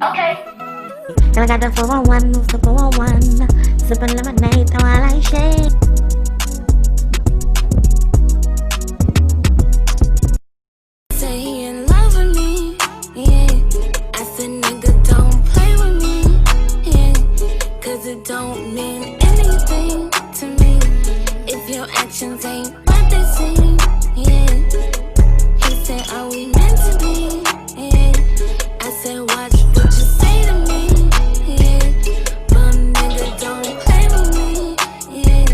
Okay. And I got the 411, the 401, sipping lemonade while I shake. Say he in love with me, yeah. I said, nigga, don't play with me, yeah. Cause it don't mean anything to me if your actions ain't what they seem, yeah. He said, are we meant to be, yeah. I said, watch what you say to me, yeah. Bum nigga, don't play with me, yeah.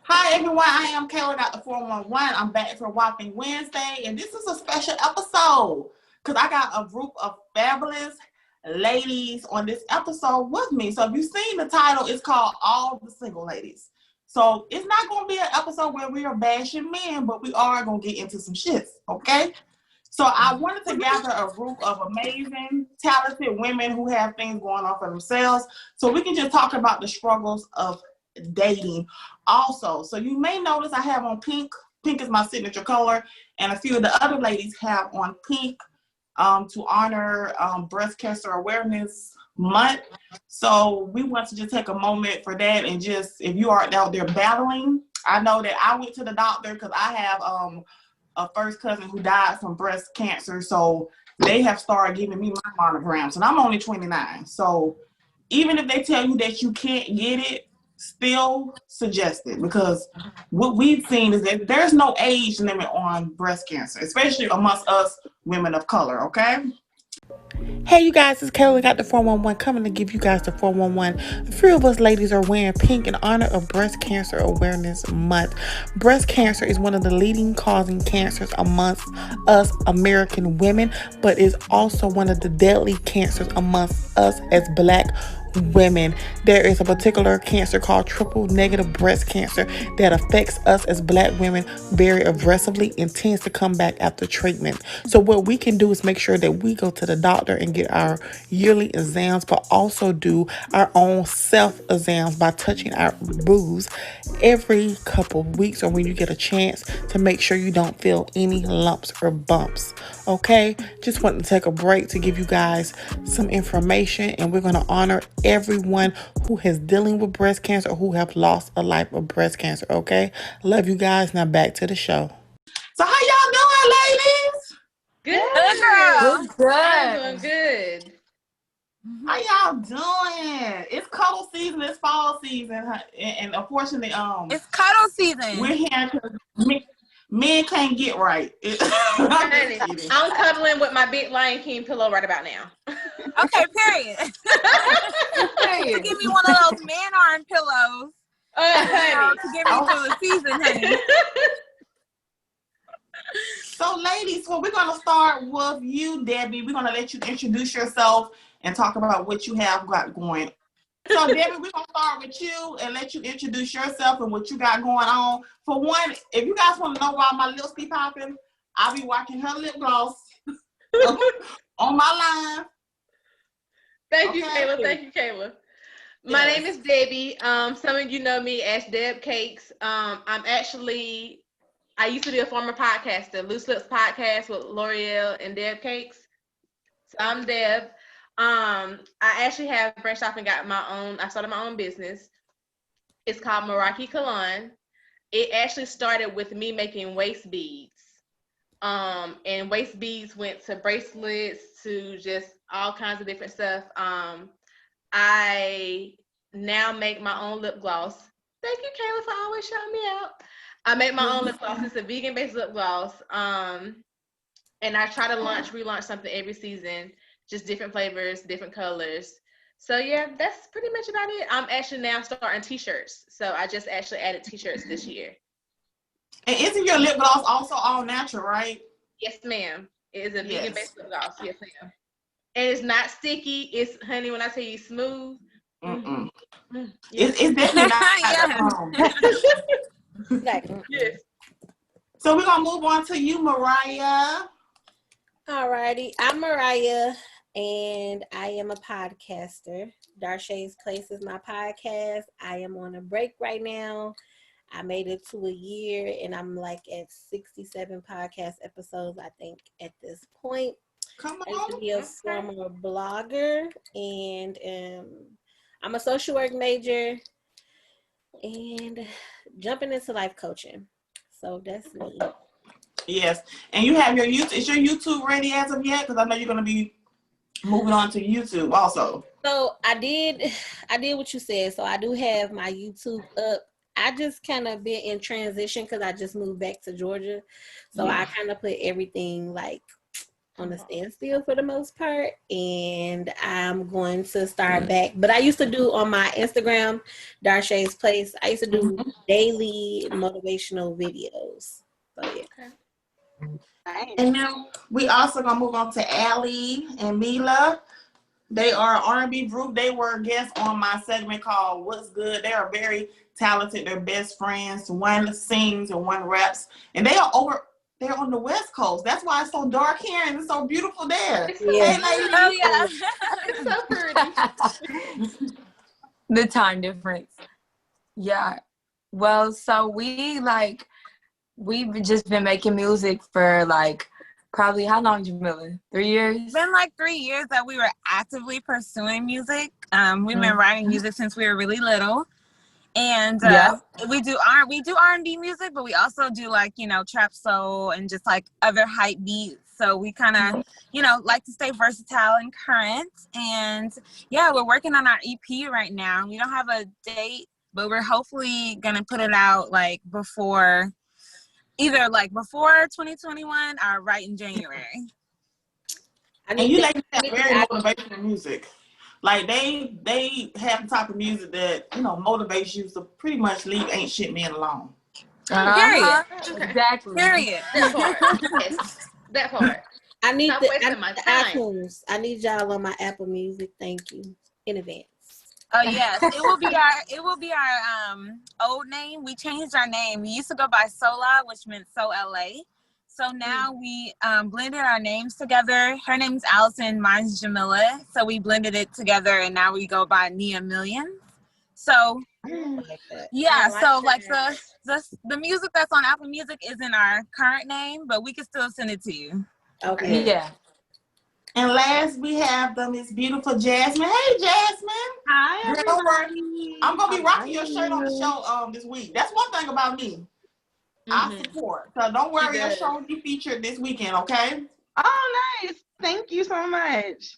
Hi everyone, I am Kayla, got the 411. I'm back for Whopping Wednesday, and this is a special episode because I got a group of fabulous ladies on this episode with me. So if you've seen the title, it's called All the Single Ladies. So it's not going to be an episode where we are bashing men, but we are going to get into some shits, okay? So I wanted to gather a group of amazing, talented women who have things going on for themselves so we can just talk about the struggles of dating also. So you may notice I have on pink. Pink is my signature color, and a few of the other ladies have on pink to honor Breast Cancer Awareness Month. So we want to just take a moment for that, and just, if you are out there battling, I know that I went to the doctor because I have a first cousin who died from breast cancer, so they have started giving me my monograms, and I'm only 29. So even if they tell you that you can't get it, still suggest it, because what we've seen is that there's no age limit on breast cancer, especially amongst us women of color, okay? Hey, you guys, it's Kayla, got the 411 coming to give you guys the 411. A few of us ladies are wearing pink in honor of Breast Cancer Awareness Month. Breast cancer is one of the leading causing cancers amongst us American women, but is also one of the deadly cancers amongst us as Black women. There is a particular cancer called triple negative breast cancer that affects us as Black women very aggressively and tends to come back after treatment. So what we can do is make sure that we go to the doctor and get our yearly exams, but also do our own self exams by touching our boobs every couple of weeks or when you get a chance, to make sure you don't feel any lumps or bumps. Okay, just wanted to take a break to give you guys some information, and we're going to honor everyone who is dealing with breast cancer or who have lost a life of breast cancer. Okay, love you guys. Now back to the show. So how y'all doing, ladies? Good girl. Good. I'm doing good. How y'all doing? It's cuddle season. It's fall season, and unfortunately, It's cuddle season. we're here because men can't get right. Honey, I'm cuddling with my big Lion King pillow right about now. Okay, period. To give me one of those man arm pillows. Honey. To give me through the season, honey. So, ladies, well, we're going to start with you, Debbie. We're going to let you introduce yourself and talk about what you have got going. So, Debbie, we're going to start with you and let you introduce yourself and what you got going on. For one, if you guys want to know why my lips be popping, I'll be watching her lip gloss on my line. Thank you, Kayla. Thank you, Kayla. My name is Debbie. Some of you know me as Deb Cakes. I used to be a former podcaster, Loose Lips Podcast with L'Oreal and Deb Cakes. So I'm Deb. I actually have branched off and I started my own business. It's called Meraki Kalon. It actually started with me making waist beads. And waist beads went to bracelets, to just all kinds of different stuff. I now make my own lip gloss. Thank you, Kayla, for always shouting me out. I make my own lip gloss. It's a vegan-based lip gloss. And I try to relaunch something every season, just different flavors, different colors. So yeah, that's pretty much about it. I'm actually now starting t-shirts. So I just actually added t-shirts this year. And isn't your lip gloss also all natural, right? Yes, ma'am. It is a vegan-based lip gloss. Yes, ma'am. And it's not sticky. It's, honey, when I tell you smooth. It's definitely not. Exactly. Yes. So we're going to move on to you, Mariah. Alrighty, I'm Mariah, and I am a podcaster. Darsheas Place is my podcast. I am on a break right now. I made it to a year, and I'm like at 67 podcast episodes, I think, at this point. Come I used to on. be a former blogger, and I'm a social work major and jumping into life coaching. So that's me. Yes. And you have your YouTube. Is your YouTube ready as of yet? Because I know you're going to be moving on to YouTube also. So I did what you said. So I do have my YouTube up. I just kind of been in transition because I just moved back to Georgia. So I kind of put everything like on a standstill for the most part, and I'm going to start back. But I used to do on my Instagram, Darsheas Place, I used to do daily motivational videos. So yeah. And now we also gonna move on to Allie and Mila. They are an R&B group. They were guests on my segment called What's Good. They are very talented. They're best friends. One sings and one raps, and they're on the West Coast. That's why it's so dark here and it's so beautiful there. Yeah. Hey, ladies. It's so pretty. The time difference. Yeah. Well, so we've just been making music for like probably how long, Jamilah? 3 years? It's been like 3 years that we were actively pursuing music. We've been writing music since we were really little. And we do R&B music, but we also do like, trap soul and just like other hype beats. So we kind of, like to stay versatile and current. And yeah, we're working on our EP right now. We don't have a date, but we're hopefully going to put it out like before 2021 or right in January. And you ladies have very motivational music. Like they have the type of music that motivates you to pretty much leave ain't shit men alone. Period. Exactly. Period. That part. Yes. That part. I need Not wasting my the time. iTunes. I need y'all on my Apple Music. Thank you in advance. Oh yes, it will be our old name. We changed our name. We used to go by Sola, which meant So LA. So now we blended our names together. Her name's Allison, mine's Jamilah. So we blended it together, and now we go by Niah Millions. So yeah, so like the music that's on Apple Music isn't our current name, but we can still send it to you. Okay. Yeah. And last we have the Miss Beautiful Jasmine. Hey, Jasmine. Hi, Girl, don't worry. I'm gonna be rocking your shirt on the show this week. That's one thing about me. I support. So don't worry, your show will be featured this weekend, okay? Oh, nice. Thank you so much.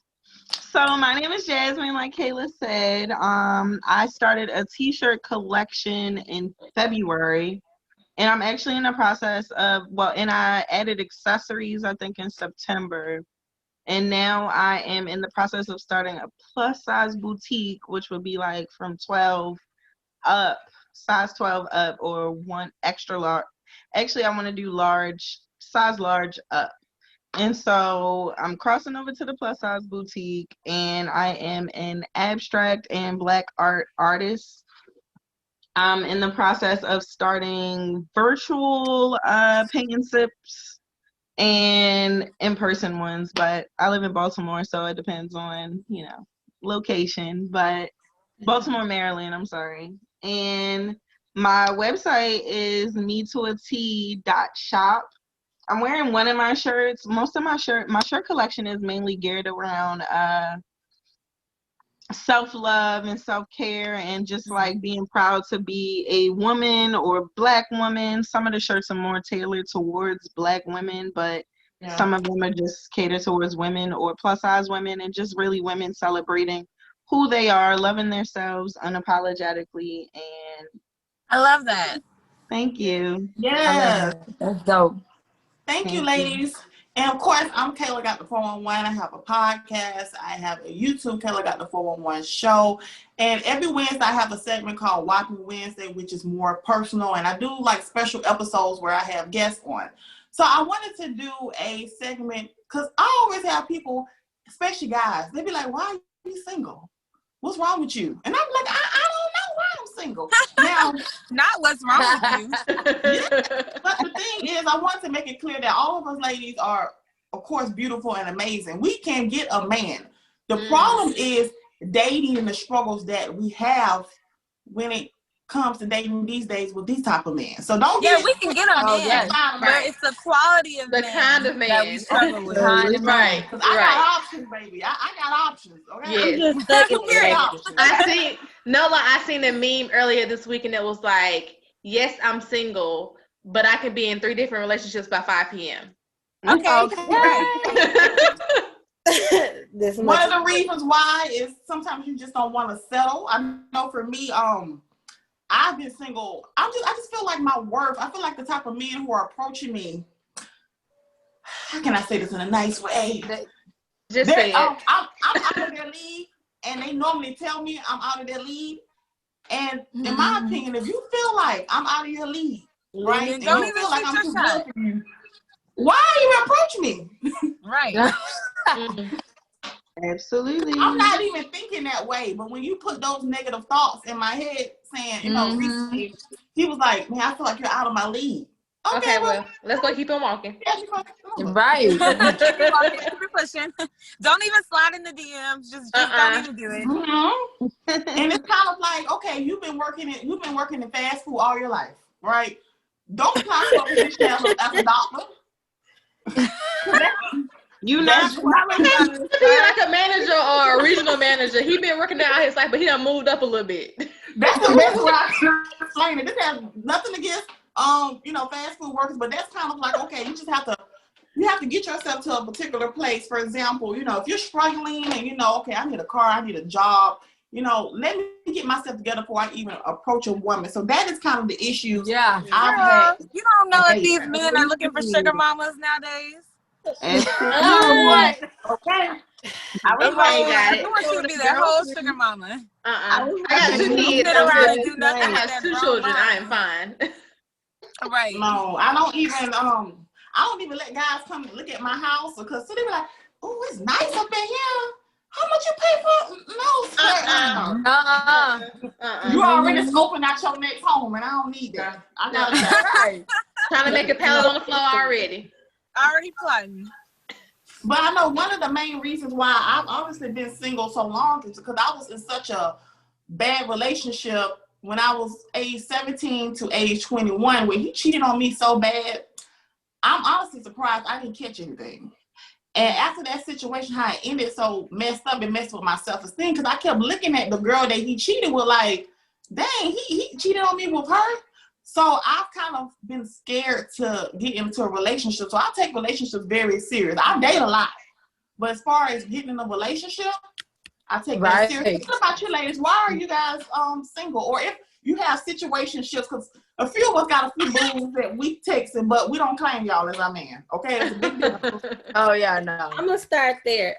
So my name is Jasmine, like Kayla said. I started a t-shirt collection in February. And I'm actually in the process of, and I added accessories, I think, in September. And now I am in the process of starting a plus size boutique, which would be like from 12 up, size 12 up, or one extra large. Actually, I want to do size large up. And so I'm crossing over to the plus size boutique, and I am an abstract and black art artist. I'm in the process of starting virtual paint and sips and in-person ones, but I live in Baltimore, so it depends on, location, but Baltimore, Maryland, I'm sorry. And my website is metoat.shop. I'm wearing one of my shirts. Most of my shirt collection is mainly geared around self-love and self-care and just like being proud to be a woman or black woman. Some of the shirts are more tailored towards black women, but some of them are just catered towards women or plus size women, and just really women celebrating who they are, loving themselves unapologetically. And I love that. Thank you. Yes. That's dope. Thank you, ladies. And of course, I'm Kayla Got the 411. I have a podcast. I have a YouTube, Kayla Got the 411 show. And every Wednesday, I have a segment called Whopping Wednesday, which is more personal. And I do like special episodes where I have guests on. So I wanted to do a segment because I always have people, especially guys, they be like, why are you single? What's wrong with you? And I'm like, I don't know why I'm single. Now, not what's wrong with you. But the thing is, I want to make it clear that all of us ladies are, of course, beautiful and amazing. We can get a man. The problem is dating and the struggles that we have when it comes to dating these days with these type of men. So don't Yeah, get we can get them in, yes. but it's the quality of The man kind of that we man. struggle with. Kind of Right. Because I got options, baby. I got options. Okay. Yes. I'm just stuck in Very it. options. I seen a meme earlier this week, and it was like, yes, I'm single, but I can be in 3 different relationships by 5 p.m. Okay. Right. This One much. of the reasons why is sometimes you just don't want to settle. I know for me, I've been single. I just feel like my worth. I feel like the type of men who are approaching me. How can I say this in a nice way? Just say it. I'm out of their league, and they normally tell me I'm out of their league. And in my opinion, if you feel like I'm out of your league, right, and Don't you even feel like shoot I'm your too shot. good for you, why are you approaching me? Right. Absolutely. I'm not even thinking that way, but when you put those negative thoughts in my head, saying, recently, he was like, man, I feel like you're out of my league. Okay, well, let's go keep on walking. Right. Keep it walking, keep it pushing. Don't even slide in the DMs. Just don't even do it. Mm-hmm. And it's kind of like, okay, you've been working in fast food all your life, right? Don't apply for a position as a doctor. You not He like a manager or a regional manager. He been working there all his life, but he done moved up a little bit. That's the best way I can explain it. This has nothing against fast food workers, but that's kind of like, okay, you have to get yourself to a particular place. For example, if you're struggling and okay, I need a car, I need a job, let me get myself together before I even approach a woman. So that is kind of the issue. Yeah. I've had. You don't know if these men are looking for sugar mamas nowadays. Okay. I was got it. You want you to be their whole sugar mama. I got 2 kids. Sit around and do nothing. I have 2 children. I am fine. Right. No, I don't even let guys come look at my house because so they be like, oh, it's nice up in here. How much you pay for? No, sir. You already scoping out your next home, and I don't need that. I got that. Trying to make a pallet on the floor already. Already plotting. But I know one of the main reasons why I've obviously been single so long is because I was in such a bad relationship when I was age 17 to age 21, where he cheated on me so bad. I'm honestly surprised I didn't catch anything. And after that situation, how it ended so messed up and messed with my self-esteem, because I kept looking at the girl that he cheated with like, dang, he cheated on me with her. So I've kind of been scared to get into a relationship. So I take relationships very serious. I date a lot. But as far as getting in a relationship, I take that serious. What about you ladies? Why are you guys single? Or if you have situationships, because a few of us got a few booze that we texting, but we don't claim y'all as our man. Okay, it's a big difference. Oh yeah, no. I'm gonna start there.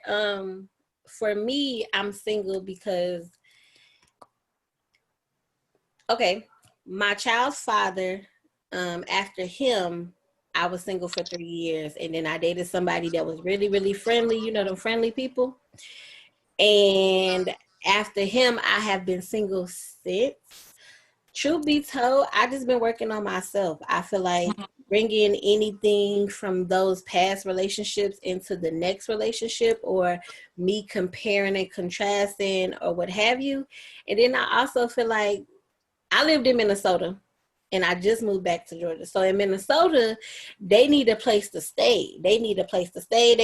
For me, I'm single because my child's father, after him, I was single for 3 years, and then I dated somebody that was really, really friendly. Them friendly people. And after him, I have been single since. Truth be told, I just been working on myself. I feel like bringing anything from those past relationships into the next relationship, or me comparing and contrasting or what have you. And then I also feel like I lived in Minnesota and I just moved back to Georgia. So in Minnesota, they need a place to stay. They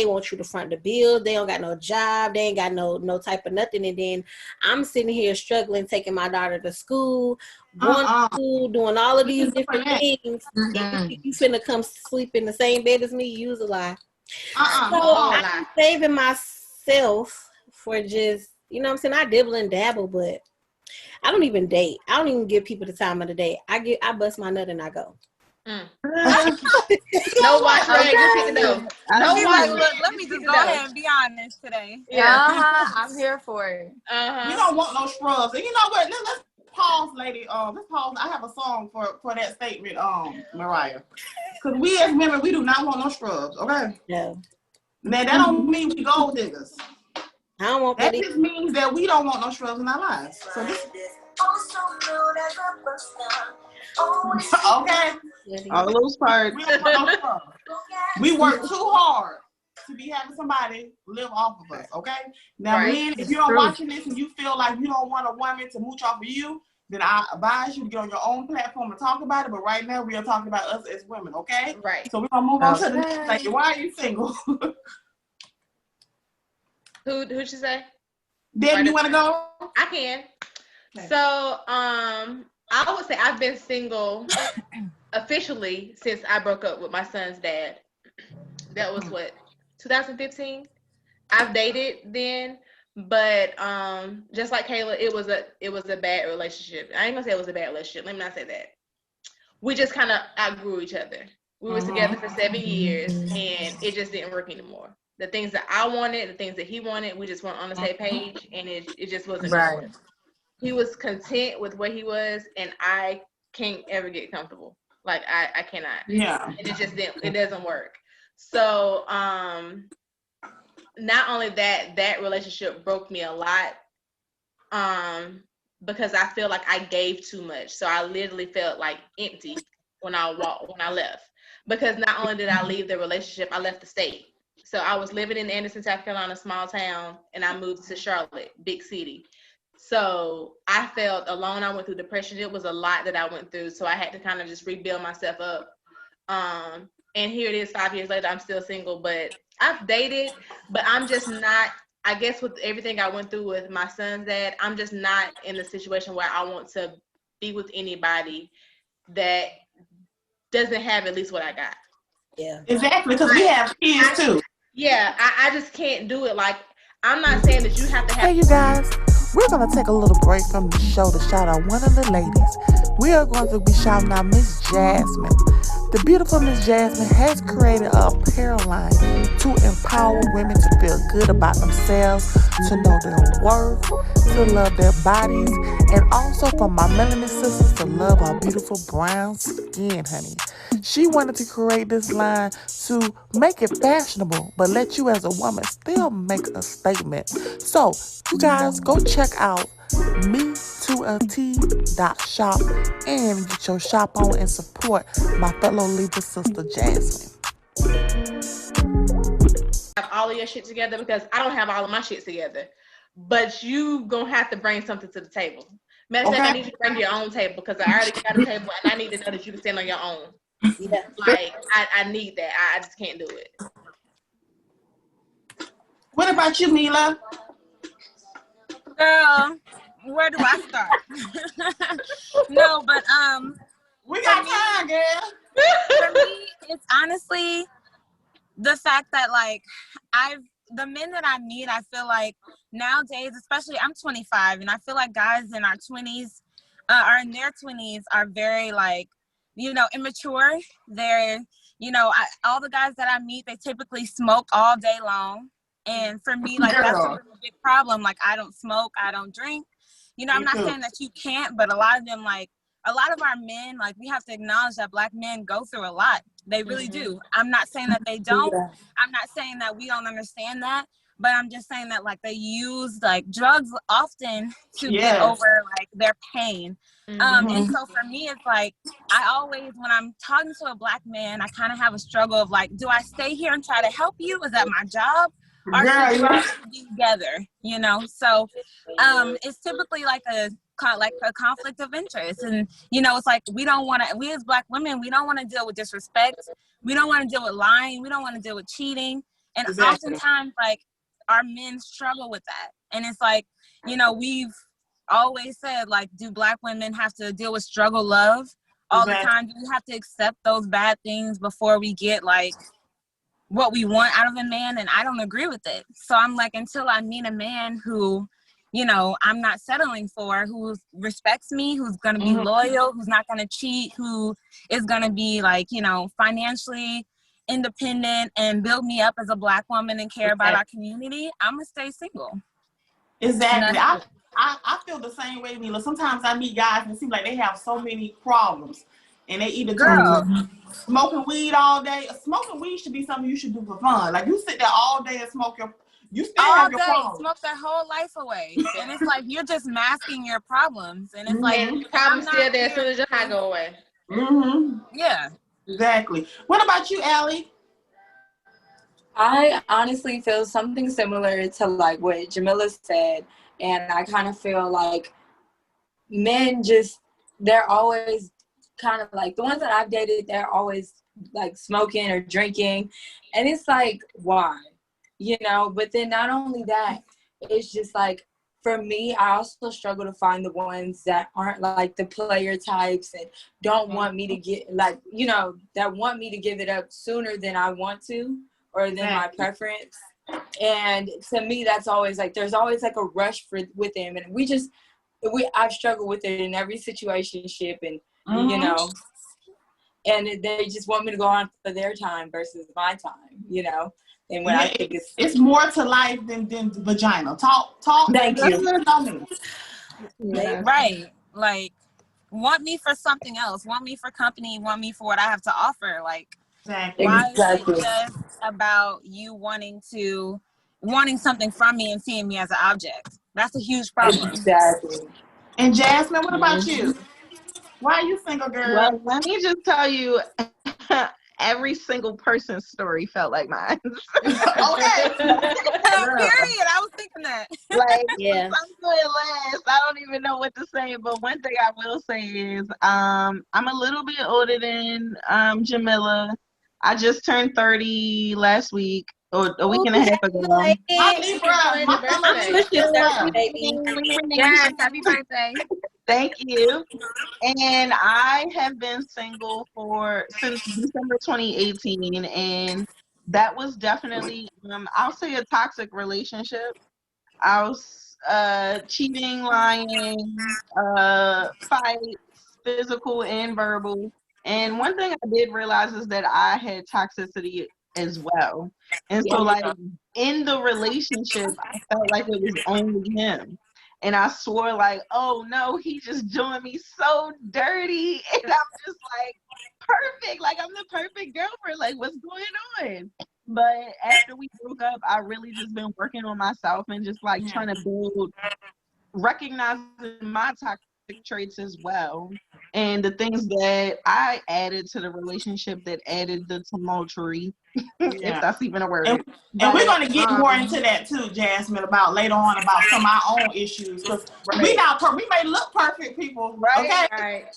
want you to front the bill. They don't got no job. They ain't got no type of nothing. And then I'm sitting here struggling, taking my daughter to school, going to school, doing all of these different things. You finna come sleep in the same bed as me, use a lie. So I'm saving myself for just, what I'm saying? I dibble and dabble, but I don't even date. I don't even give people the time of the day. I bust my nut and I go. No watch rag, just hit the door. Let me just go ahead and be honest today. I'm here for it. You don't want no scrubs. And you know what? Let's pause, lady. Let's pause. I have a song for that statement, Mariah. Because we as women, we do not want no scrubs. Okay. No. Now that don't mean we gold diggers. I don't want that. Just means that we don't want no scrubs in our lives. So this. Okay. All those parts. We work too hard to be having somebody live off of us. Okay. Now, men, if you're watching this and you feel like you don't want a woman to mooch off of you, then I advise you to get on your own platform and talk about it. But right now, we are talking about us as women, okay? Right. So we're going to move on to the next thing. Why are you single? Who'd you say? Deb, you want to go? I can. Okay. So, I would say I've been single officially since I broke up with my son's dad. That was what, 2015? I've dated then, but just like Kayla, it was a bad relationship. I ain't gonna say it was a bad relationship. Let me not say that. We just kind of outgrew each other. We were together for 7 years, and it just didn't work anymore. The things that I wanted, the things that he wanted, we just weren't on the same page, and it just wasn't right. He was content with what he was, and I can't ever get comfortable. Like I cannot. Yeah. And it doesn't work. So not only that relationship broke me a lot, because I feel like I gave too much. So I literally felt like empty when I left. Because not only did I leave the relationship, I left the state. So I was living in Anderson, South Carolina, small town, and I moved to Charlotte, big city. So I felt alone. I went through depression. It was a lot that I went through. So I had to kind of just rebuild myself up. And here it is 5 years later, I'm still single, but I've dated, but I'm just not, I guess with everything I went through with my son's dad, I'm just not in the situation where I want to be with anybody that doesn't have at least what I got. Yeah. Exactly, because we have kids too. Yeah, I just can't do it. Like, I'm not saying that you have to have. Hey, you guys, we're going to take a little break from the show to shout out one of the ladies. We are going to be shouting out Miss Jasmine. The beautiful Miss Jasmine has created an apparel line to empower women to feel good about themselves, to know their worth, to love their bodies, and also for my melanin sisters to love our beautiful brown skin, honey. She wanted to create this line to make it fashionable, but let you as a woman still make a statement. So, you guys, go check out me2lt.shop and get your shop on and support my fellow Libra sister, Jasmine. Have all of your shit together, because I don't have all of my shit together. But you gonna have to bring something to the table. Matter of fact, I need you to bring your own table, because I already got a table and I need to know that you can stand on your own. Yeah. Like, I need that. I just can't do it. What about you, Mila? Girl, where do I start? No, but we got time, girl. For me, it's honestly the fact that, like, the men that I meet, I feel like nowadays, especially I'm 25, and I feel like guys in our 20s are in their 20s are very, like, you know, immature. They're, you know, all the guys that I meet, they typically smoke all day long. And for me, like, that's a really big problem. Like, I don't smoke, I don't drink. You know, I'm not saying that you can't, but a lot of them, like, a lot of our men, like, we have to acknowledge that Black men go through a lot. They really do. I'm not saying that they don't. Yeah. I'm not saying that we don't understand that. But I'm just saying that, like, they use, like, drugs often to get over, like, their pain. And so for me, it's like, I always, when I'm talking to a Black man, I kind of have a struggle of, like, do I stay here and try to help you? Is that my job? Or should we be together? You know? So it's typically like a conflict of interest. And, you know, it's like, we as Black women, we don't want to deal with disrespect. We don't want to deal with lying. We don't want to deal with cheating. And oftentimes, like, our men struggle with that. And it's like, you know, we've always said, like, do Black women have to deal with struggle love all the time? Do we have to accept those bad things before we get, like, what we want out of a man? And I don't agree with it. So I'm like, until I meet a man who, you know, I'm not settling for, who respects me, who's going to be loyal, who's not going to cheat, who is going to be, like, you know, financially independent and build me up as a Black woman and care about our community, I'm gonna stay single. Exactly. I feel the same way, Mila. Sometimes I meet guys and it seems like they have so many problems, and they either smoking weed all day. Smoking weed should be something you should do for fun. Like, you sit there all day and you still have your problems. Smoke their whole life away, and it's like you're just masking your problems, and it's like problems still there as soon as your high go away. Yeah. Exactly. What about you, Allie? I honestly feel something similar to, like, what Jamilah said, and I kind of feel like men just, they're always kind of like, the ones that I've dated, they're always like smoking or drinking. And it's like, why? You know, but then not only that, it's just like, for me, I also struggle to find the ones that aren't like the player types and don't want me to get like, you know, that want me to give it up sooner than I want to or than my preference. And to me, that's always like, there's always like a rush with them. And I've struggled with it in every situationship and, you know, and they just want me to go on for their time versus my time, you know. And when I think it's more to life than vagina. Talk. Thank you. Right. Like, want me for something else. Want me for company. Want me for what I have to offer. Like, why is it just about you wanting something from me and seeing me as an object? That's a huge problem. Exactly. And Jasmine, what about you? Why are you single, girl? Well, let me just tell you, every single person's story felt like mine. Okay. Period. I was thinking that. Like, I'm good last. I don't even know what to say. But one thing I will say is, I'm a little bit older than Jamilah. I just turned 30 last week, or a week and a half ago. Happy birthday. Thank you. And I have been single since December 2018, and that was definitely, I'll say, a toxic relationship. I was cheating, lying, fights, physical and verbal. And one thing I did realize is that I had toxicity as well. And so, like, in the relationship, I felt like it was only him. And I swore, like, oh no, he just doing me so dirty. And I'm just like, perfect. Like, I'm the perfect girlfriend. Like, what's going on? But after we broke up, I really just been working on myself and just like trying to recognizing my toxic traits as well. And the things that I added to the relationship that added the tumultuary, if that's even a word. And we're going to get more into that too, Jasmine, about later on about some of our own issues. Because we may look perfect, people, okay?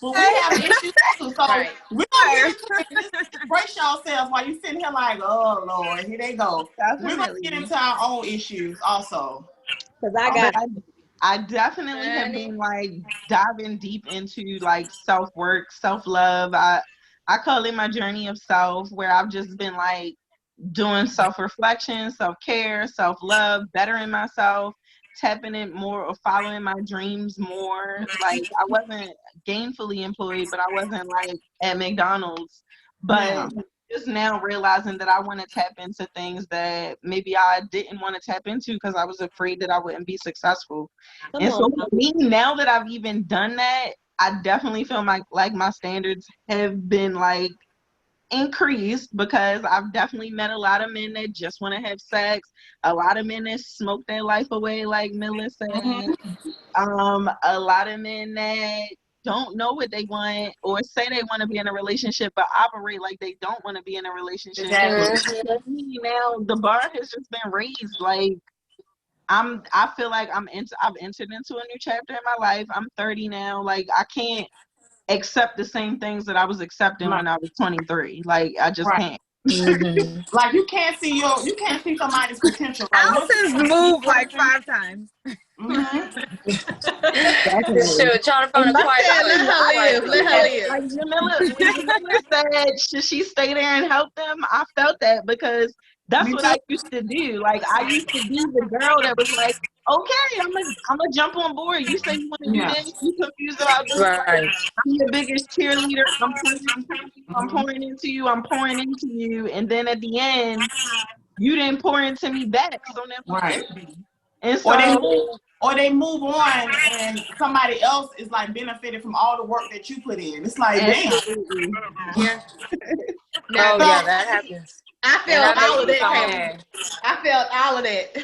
But we have issues too. So we're going to get into it. Brace yourselves while you're sitting here like, oh, Lord, here they go. We're going to get into our own issues also. Because I definitely have been like diving deep into like self-work, self-love. I call it my journey of self, where I've just been like doing self-reflection, self-care, self-love, bettering myself, tapping it more or following my dreams more. Like, I wasn't gainfully employed, but I wasn't like at McDonald's. But just now realizing that I want to tap into things that maybe I didn't want to tap into because I was afraid that I wouldn't be successful. So for me, now that I've even done that, I definitely feel like my standards have been like increased, because I've definitely met a lot of men that just want to have sex, a lot of men that smoke their life away, like Miller said, a lot of men that don't know what they want or say they want to be in a relationship but operate like they don't want to be in a relationship. Now the bar has just been raised. Like, I feel like I've entered into a new chapter in my life. I'm 30 now. Like, I can't accept the same things that I was accepting when I was 23. Like, I just can't. Like, you can't see somebody's potential. Like, Allison's moved like 5 times. Shoot, trying to find a quiet place. Let her live. Like Jamilah said, should she stay there and help them? I felt that, because that's what I used to do. Like, I used to be the girl that was like, okay, I'm gonna jump on board. You say you want to do this. You confused about this. I'm your biggest cheerleader. I'm pouring into you. I'm pouring into you. And then at the end, you didn't pour into me back. So then and so, or they move on and somebody else is like benefited from all the work that you put in. It's like, damn. That happens. I felt all of that. I felt all of that.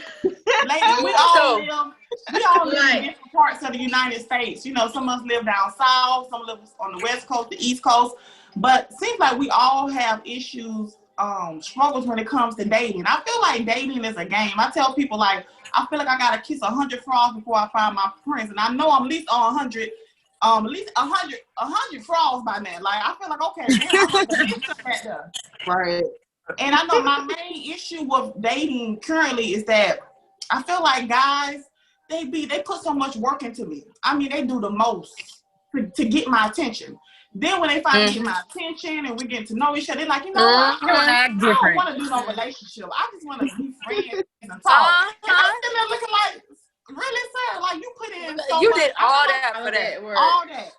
Ladies, we all live in different parts of the United States. You know, some of us live down south, some live on the West Coast, the East Coast. But it seems like we all have issues, struggles when it comes to dating. I feel like dating is a game. I tell people, like, I feel like I gotta kiss 100 frogs before I find my prince, and I know I'm at least on 100 at least 100 frogs by now. Like I feel like okay, man, I want to get some back there. Right. And I know my main issue with dating currently is that I feel like guys, they put so much work into me. I mean, they do the most to get my attention. Then when they finally get my attention and we get to know each other, they're like, you know what? I don't want to do no relationship. I just want to be friends and talk. And I'm sitting there looking like, really, sir? Like you put in so You much. did all that for that. All that.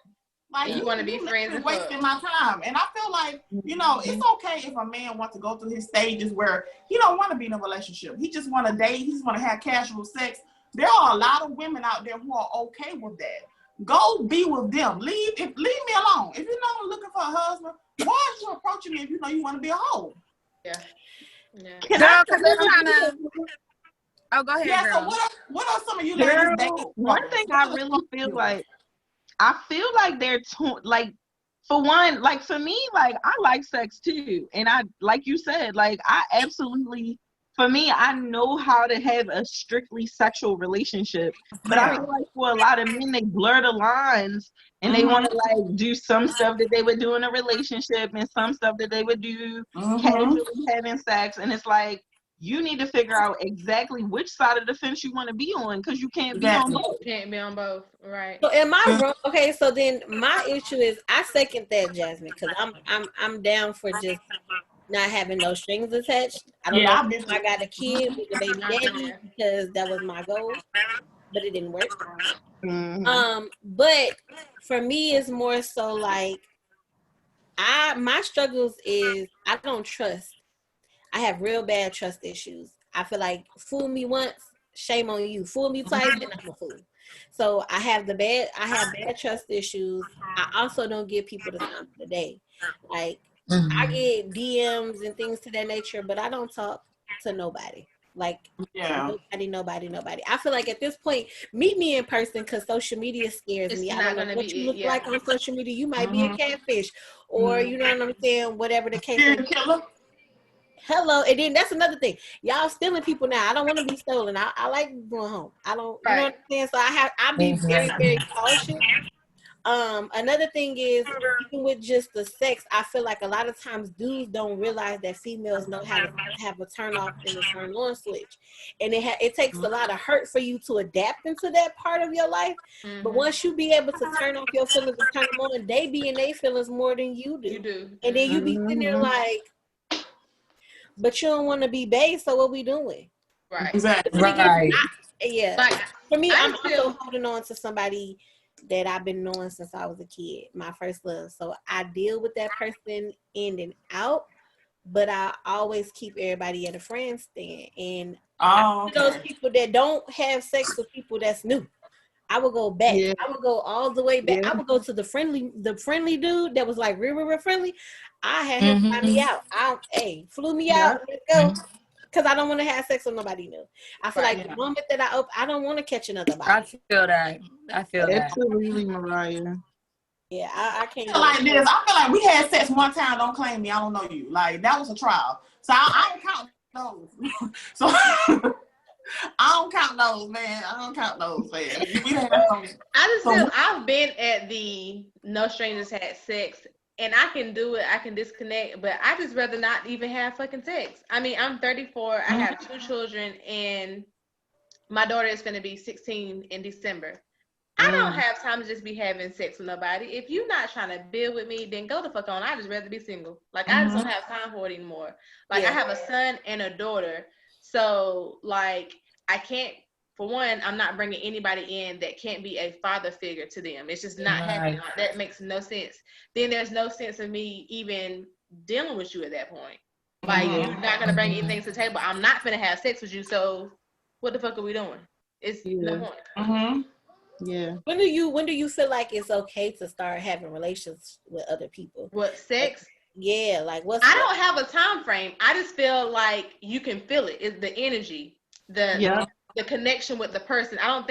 Like you want to be friends and wasting my time. And I feel like, you know, it's okay if a man wants to go through his stages where he don't want to be in a relationship. He just want to date. He just want to have casual sex. There are a lot of women out there who are okay with that. Go be with them. Leave me alone. If you're not looking for a husband, why are you approaching me if you know you want to be a hoe? Yeah. Girl, because they're trying to. Oh, go ahead, girl. So what are some of you ladies dating? One thing I really feel like, they're like, for one, like for me, like I like sex too, and I, like you said, like I absolutely. For me, I know how to have a strictly sexual relationship, but I feel like for a lot of men, they blur the lines and they want to like do some stuff that they would do in a relationship and some stuff that they would do casually having sex. And it's like, you need to figure out exactly which side of the fence you want to be on, because you can't be on both. Can't be on both, right? So am I wrong? Okay, so then my issue is I second that, Jasmine, because I'm down for just not having no strings attached. I don't know if I got a kid with a baby daddy because that was my goal, but it didn't work. But for me, it's more so like my struggles is I don't trust. I have real bad trust issues. I feel like fool me once, shame on you. Fool me twice, and I'm a fool. So I have bad trust issues. I also don't give people the time of the day. Like I get DMs and things to that nature, but I don't talk to nobody. Like nobody. I feel like at this point, meet me in person, because social media scares me. I don't know what you look like on social media. You might be a catfish, or you know what I'm saying. Whatever the case is. Hello, and then that's another thing. Y'all stealing people now. I don't want to be stolen. I like going home. I don't. You know what I'm saying. So I be very, very cautious. Another thing is, even with just the sex, I feel like a lot of times dudes don't realize that females know how to have a turn off and a turn on switch, and it takes a lot of hurt for you to adapt into that part of your life. But once you be able to turn off your feelings and turn them on, they be in their feelings more than you do. You do, and then you be sitting there like, but you don't want to be bae, so what we doing? Right, exactly. Right. Like for me, I'm also holding on to somebody that I've been knowing since I was a kid, my first love. So I deal with that person in and out, but I always keep everybody at a friend stand. And those people that don't have sex with people that's new, I would go back. I would go all the way back. I would go to the friendly dude that was like real friendly. I had him fly me out. Flew me out. Let's go. Because I don't want to have sex with nobody new. I feel like the moment that I don't want to catch another body. I feel that. Absolutely, Mariah. Yeah, I can't. I feel like this. I feel like we had sex one time. Don't claim me. I don't know you. Like that was a trial. So I don't count those. So I don't count those, man. I just feel I've been at the no strangers had sex. And I can do it. I can disconnect, but I just rather not even have fucking sex. I mean, I'm 34. I have 2 children, and my daughter is going to be 16 in December. I don't have time to just be having sex with nobody. If you're not trying to build with me, then go the fuck on. I just rather be single. Like, I just don't have time for it anymore. Like, I have a son and a daughter. So, like, I can't. For one, I'm not bringing anybody in that can't be a father figure to them. It's just not happening. That makes no sense. Then there's no sense of me even dealing with you at that point. Like, you're not going to bring anything to the table. I'm not going to have sex with you. So what the fuck are we doing? It's no point. Yeah. When do you feel like it's okay to start having relations with other people? What, sex? Like I don't have a time frame. I just feel like you can feel it. It's the energy. The connection with the person. I'm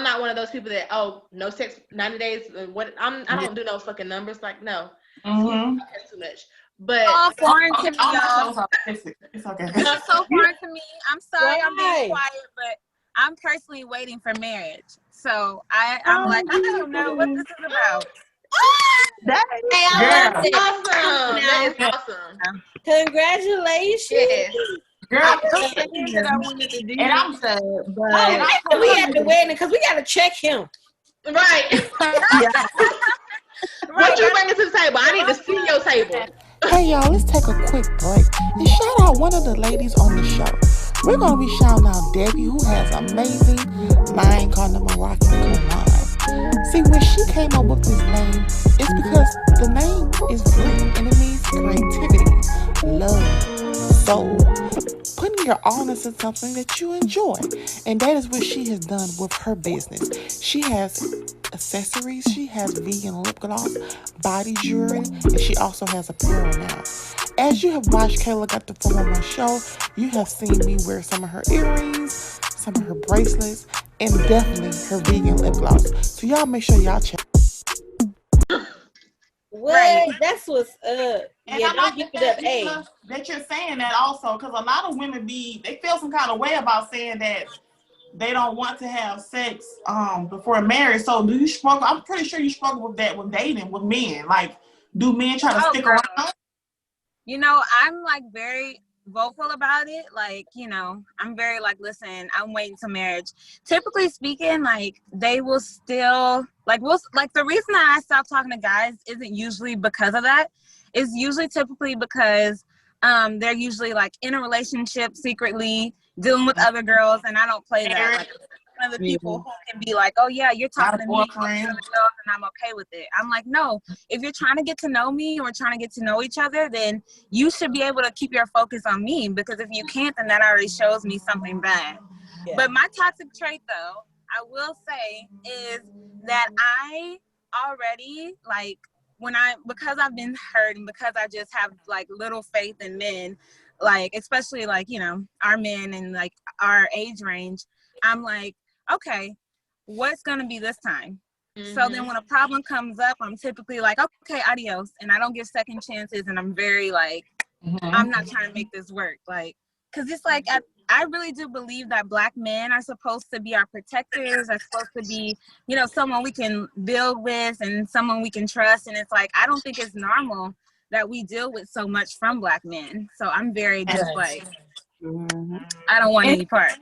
not one of those people that, no sex 90 days. I don't do no fucking numbers. Like, no. That's too much. But all foreign to me, y'all. It's okay. So foreign to me. I'm sorry, I'm being quiet, but I'm personally waiting for marriage. So I'm like, I don't know what this is about. That Hey, is I love Girl, it. Awesome. That is Yeah. awesome. Congratulations. Yes. girl, I I'm was saying, thinking that I wanted to do and I'm that, Oh, but and I'm we at the telling wedding because we got to check him. Right. yeah. What you bringing to the table? I need to see your table. Hey y'all, let's take a quick break and shout out one of the ladies on the show. We're gonna be shouting out Debbie, who has amazing line called the Meraki Kalon. See, when she came up with this name, it's because the name is Greek and it means creativity, love, soul, putting your all into something that you enjoy. And that is what she has done with her business. She has accessories, she has vegan lip gloss, body jewelry, and she also has apparel now. As you have watched Kayla Got the 411 show, you have seen me wear some of her earrings, some of her bracelets, and definitely her vegan lip gloss. So y'all make sure y'all check. What? Right. That's what's up. And Yeah, I don't like give it that, up. Hey. Mila, that you're saying that also, because a lot of women they feel some kind of way about saying that they don't want to have sex before marriage. So do you struggle? I'm pretty sure you struggle with that with dating with men. Like, do men try to Oh, stick girl. around? You know, I'm like very vocal about it. Like, you know, I'm very like, listen, I'm waiting till marriage. Typically speaking, like they will still like the reason that I stop talking to guys isn't usually because of that. It's usually typically because they're usually like in a relationship secretly dealing with other girls, and I don't play that. Like one of the people who can be like, oh yeah, you're talking to me with other girls and I'm okay with it. I'm like, no, if you're trying to get to know me or trying to get to know each other, then you should be able to keep your focus on me, because if you can't, then that already shows me something bad. Yeah. But my toxic trait though, I will say, is that I already like because I've been hurt and because I just have like little faith in men, like especially like, you know, our men and like our age range, I'm like, okay, what's gonna be this time? Mm-hmm. So then when a problem comes up, I'm typically like, okay, adios, and I don't give second chances, and I'm very like, I'm not trying to make this work, like, because it's like I really do believe that Black men are supposed to be our protectors, are supposed to be, you know, someone we can build with and someone we can trust, and it's like I don't think it's normal that we deal with so much from Black men. So I'm very just like, I don't want any part.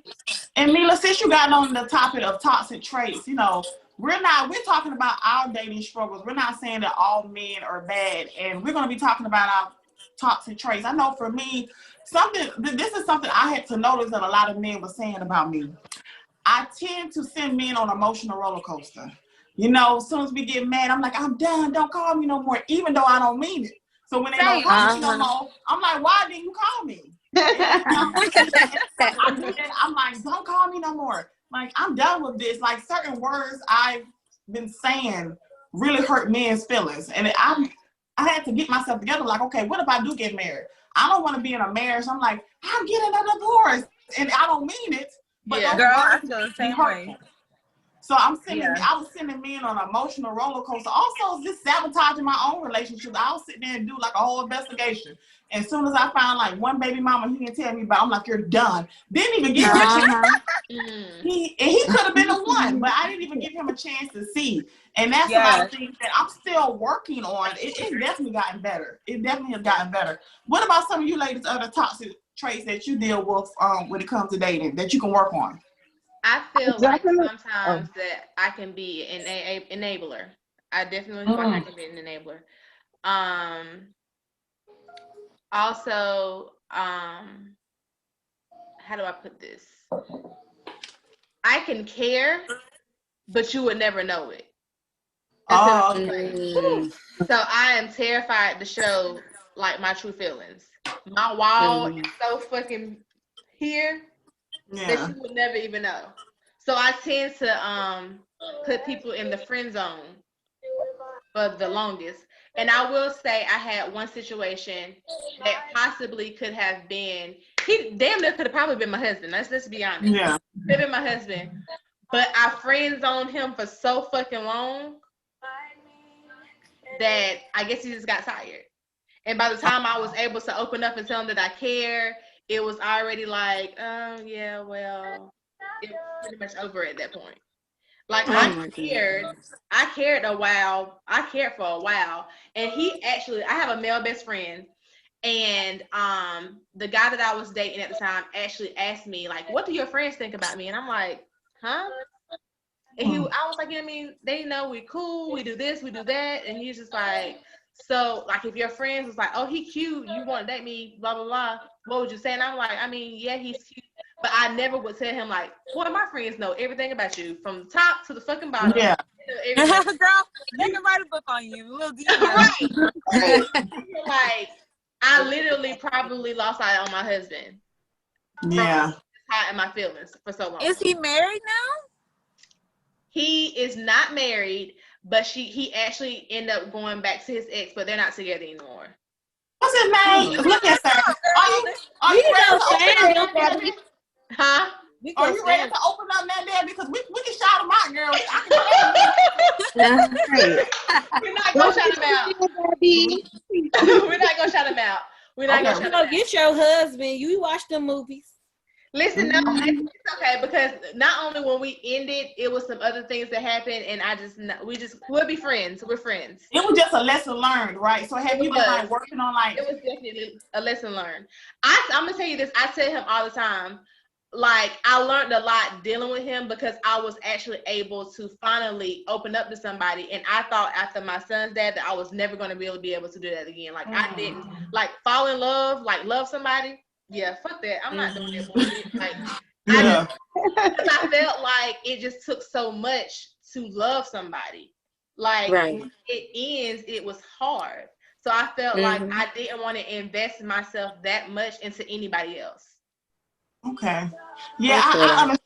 And Mila, since you got on the topic of toxic traits, you know, we're talking about our dating struggles. We're not saying that all men are bad, and we're going to be talking about our toxic traits. I know for me, this is something I had to notice that a lot of men were saying about me. I tend to send men on an emotional roller coaster. You know, as soon as we get mad, I'm like, I'm done. Don't call me no more, even though I don't mean it. So when they don't call me no more, I'm like, why didn't you call me? I'm like, don't call me no more. Like, I'm done with this. Like, certain words I've been saying really hurt men's feelings. And I had to get myself together. Like, okay, what if I do get married? I don't want to be in a marriage. I'm like, I'm getting a divorce. And I don't mean it. But yeah, girl, I feel the same way. So I was sending men on an emotional roller coaster. Also, just sabotaging my own relationship. I'll sit there and do like a whole investigation. And as soon as I found like one baby mama he didn't tell me about, I'm like, you're done. Didn't even give him a chance. He could have been the one, but I didn't even give him a chance to see. And that's a lot of things that I'm still working on. It's definitely gotten better. It definitely has gotten better. What about some of you ladies, other toxic traits that you deal with when it comes to dating that you can work on? I feel like sometimes that I can be an enabler. I definitely feel like I can be an enabler. Also, how do I put this? I can care, but you would never know it. So I am terrified to show like my true feelings. My wall is so fucking here that you would never even know. So I tend to put people in the friend zone for the longest. And I will say I had one situation that possibly could have been, he damn near could have probably been my husband. Let's be honest. Yeah. Could have been my husband. But I friend zoned him for so fucking long that I guess he just got tired. And by the time I was able to open up and tell him that I care, it was already like, yeah, well, it was pretty much over at that point. Like Oh I cared a while. I cared for a while, and he actually, I have a male best friend, and the guy that I was dating at the time actually asked me like, "What do your friends think about me?" And I'm like, "Huh?" And I was like, "I mean, they know we cool, we do this, we do that," and he's just like, "So like, if your friends was like, oh, he cute, you want to date me, blah blah blah, what would you say?" And I'm like, "I mean, yeah, he's cute." But I never would tell him like, boy, my friends know everything about you from the top to the fucking bottom. Yeah. Girl, they can write a book on you. Little do you know. Right. Like, I literally probably lost out on my husband. Yeah. Hot in my feelings for so long. Is he married now? He is not married, but he actually ended up going back to his ex, but they're not together anymore. What's his name? Look at that. Are you ready to open up that baby? Huh? Are you ready to open up that there? Because we can shout him out, girl. We're not gonna shout him out. We're not gonna shout him out. We're not gonna shout him out. Get your husband. You watch the movies. Listen, no, it's okay, because not only when we ended, it was some other things that happened, and we'll be friends. We're friends. It was just a lesson learned, right? So have you been like working on like? It was definitely a lesson learned. I'm gonna tell you this. I tell him all the time. Like, I learned a lot dealing with him because I was actually able to finally open up to somebody. And I thought after my son's dad that I was never going to be able to do that again. Like, I didn't, like, fall in love, like, love somebody. Yeah, fuck that. I'm not doing that bullshit. Like, I felt like it just took so much to love somebody. Like, when it ends, it was hard. So I felt like I didn't want to invest myself that much into anybody else. Okay. Yeah,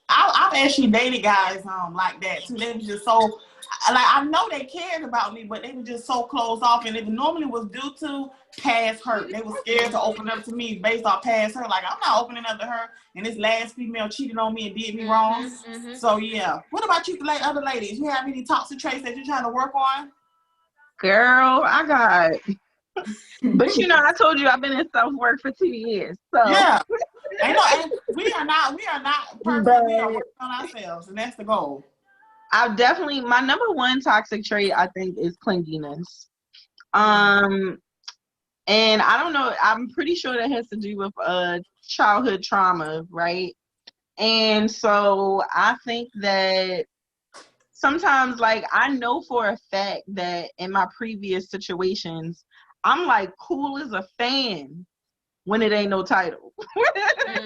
I've actually dated guys like that too. They were just so like, I know they cared about me, but they were just so closed off, and it normally was due to past hurt. They were scared to open up to me based off past hurt. Like, I'm not opening up to her, and this last female cheated on me and did me wrong. So yeah. What about you, like other ladies? You have any toxic traits that you're trying to work on? Girl, I got. But you know, I told you I've been in self-work for 2 years. So yeah. And we are not perfect. We are working on ourselves, and that's the goal. My number one toxic trait, I think, is clinginess. And I don't know, I'm pretty sure that has to do with childhood trauma, right? And so I think that sometimes, like, I know for a fact that in my previous situations, I'm like cool as a fan when it ain't no title. So as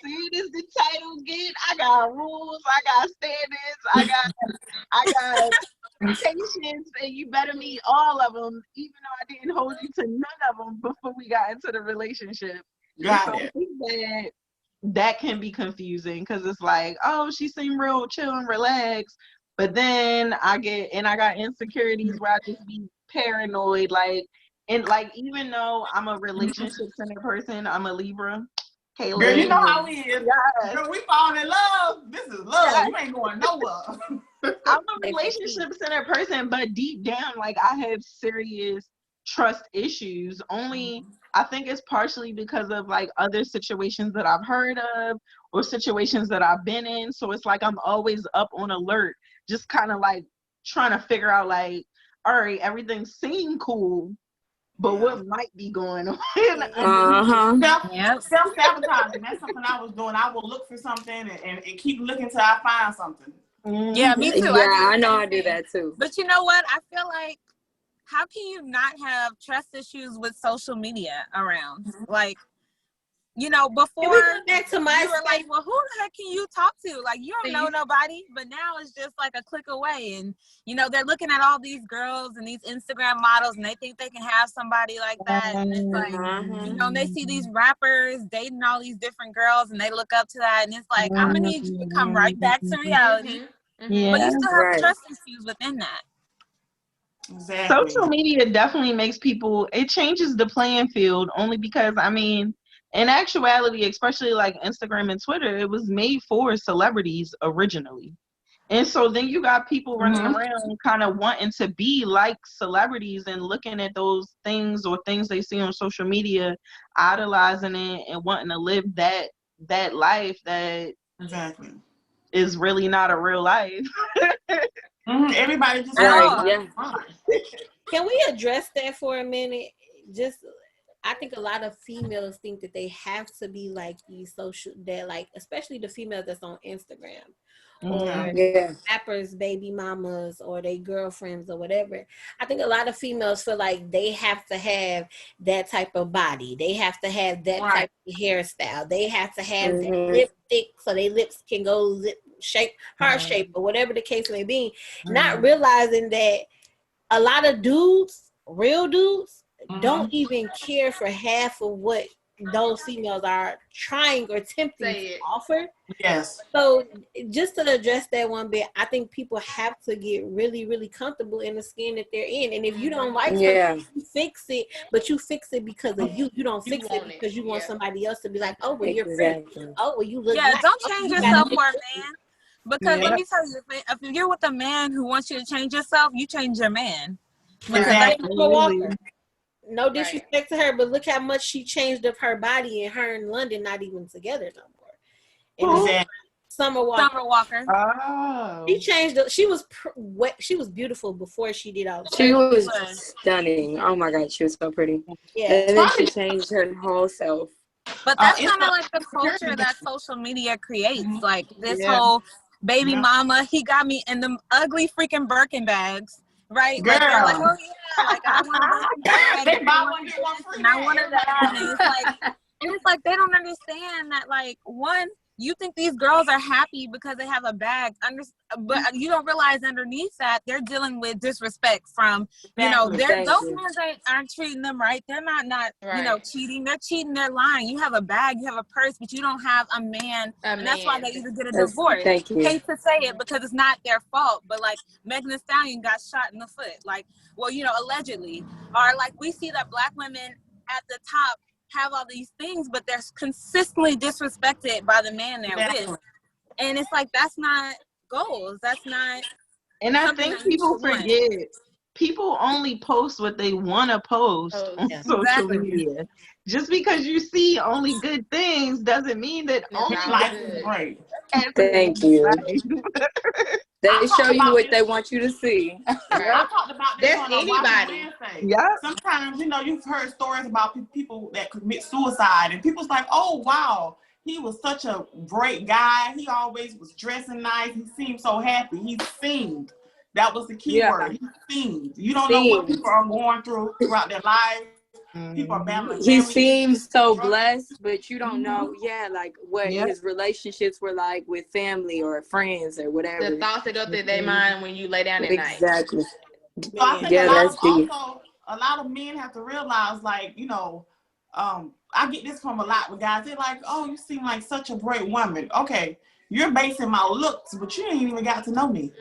soon as the title get, I got rules, I got standards, I got patience, and you better meet all of them, even though I didn't hold you to none of them before we got into the relationship. Got it. I think that can be confusing because it's like, oh, she seemed real chill and relaxed, but then I got insecurities where I just be paranoid, like, and like, even though I'm a relationship centered person, I'm a Libra. Kayla, girl, you know how we is. Yes. Girl, we fall in love. This is love. Yes. You ain't going nowhere. I'm a relationship centered person, but deep down, like, I have serious trust issues. Only I think it's partially because of like other situations that I've heard of or situations that I've been in. So it's like I'm always up on alert, just kind of like trying to figure out, like, all right, everything seemed cool, but what might be going on? Self-sabotaging. That's something I was doing. I will look for something and keep looking till I find something. Yeah, me too. Yeah, I know I do that too. But you know what? I feel like, how can you not have trust issues with social media around? Like, you know, before you were like, well, who the heck can you talk to? Like, you don't know nobody, but now it's just like a click away. And, you know, they're looking at all these girls and these Instagram models, and they think they can have somebody like that. And it's like, you know, and they see these rappers dating all these different girls, and they look up to that. And it's like, I'm going to need you to come right back to reality. But you still have trust issues within that. Exactly. Social media definitely makes it changes the playing field, only because, I mean, in actuality, especially like Instagram and Twitter, it was made for celebrities originally. And so then you got people running around kind of wanting to be like celebrities and looking at those things or things they see on social media, idolizing it and wanting to live that life that Exactly. is really not a real life. Everybody just Can we address that for a minute? I think a lot of females think that they have to be like these social, that like, especially the females that's on Instagram or rappers, baby mamas, or they girlfriends or whatever. I think a lot of females feel like they have to have that type of body. They have to have that type of hairstyle. They have to have that lipstick so their lips can go shape, heart shape, or whatever the case may be. Not realizing that a lot of dudes, real dudes, don't even care for half of what those females are trying or attempting to offer. Yes. So just to address that one bit, I think people have to get really, really comfortable in the skin that they're in. And if you don't like something, you fix it, but you fix it because of you. You don't fix it because you want somebody else to be like, oh, well, you're pretty. Oh, well, you look nice. Don't change yourself for a man. Because let me tell you, if you're with a man who wants you to change yourself, you change your man. Because no disrespect to her, but look how much she changed up her body, and her and London not even together no more. And Summer Walker. Oh. She changed. She was beautiful before she did all. She was stunning. Oh my God, she was so pretty. Yeah. And then she changed her whole self. But that's kind of like the culture that social media creates. Like this whole baby mama, he got me in them ugly freaking Birkin bags. Right? Girl. Like they're like, oh yeah, like I want and I wanted that. And it's like they don't understand that, like, one, you think these girls are happy because they have a bag, but you don't realize underneath that they're dealing with disrespect from, those men aren't treating them right. They're not cheating. They're cheating. They're lying. You have a bag, you have a purse, but you don't have a man, and that's why they either get a divorce. I hate to say it because it's not their fault, but like Megan Thee Stallion got shot in the foot, like, well, allegedly, or like we see that Black women at the top have all these things, but they're consistently disrespected by the man they're with. And it's like, that's not goals. That's not. And I think people forget, people only post what they want to post on social media. Just because you see only good things doesn't mean that only life is great. Thank you. They show you what they want you to see. I talked about this on anybody. Sometimes, you've heard stories about people that commit suicide, and people's like, oh, wow, he was such a great guy. He always was dressing nice. He seemed so happy. He seemed. That was the key word. He seemed. You don't know what people are going through throughout their lives. People are battling. He seems so blessed, but you don't know, like what his relationships were like with family or friends or whatever. The thoughts that go through their mind when you lay down at night. Exactly. So I think a lot of men have to realize, like, I get this from a lot with guys. They're like, oh, you seem like such a great woman. Okay, you're basing my looks, but you ain't even got to know me.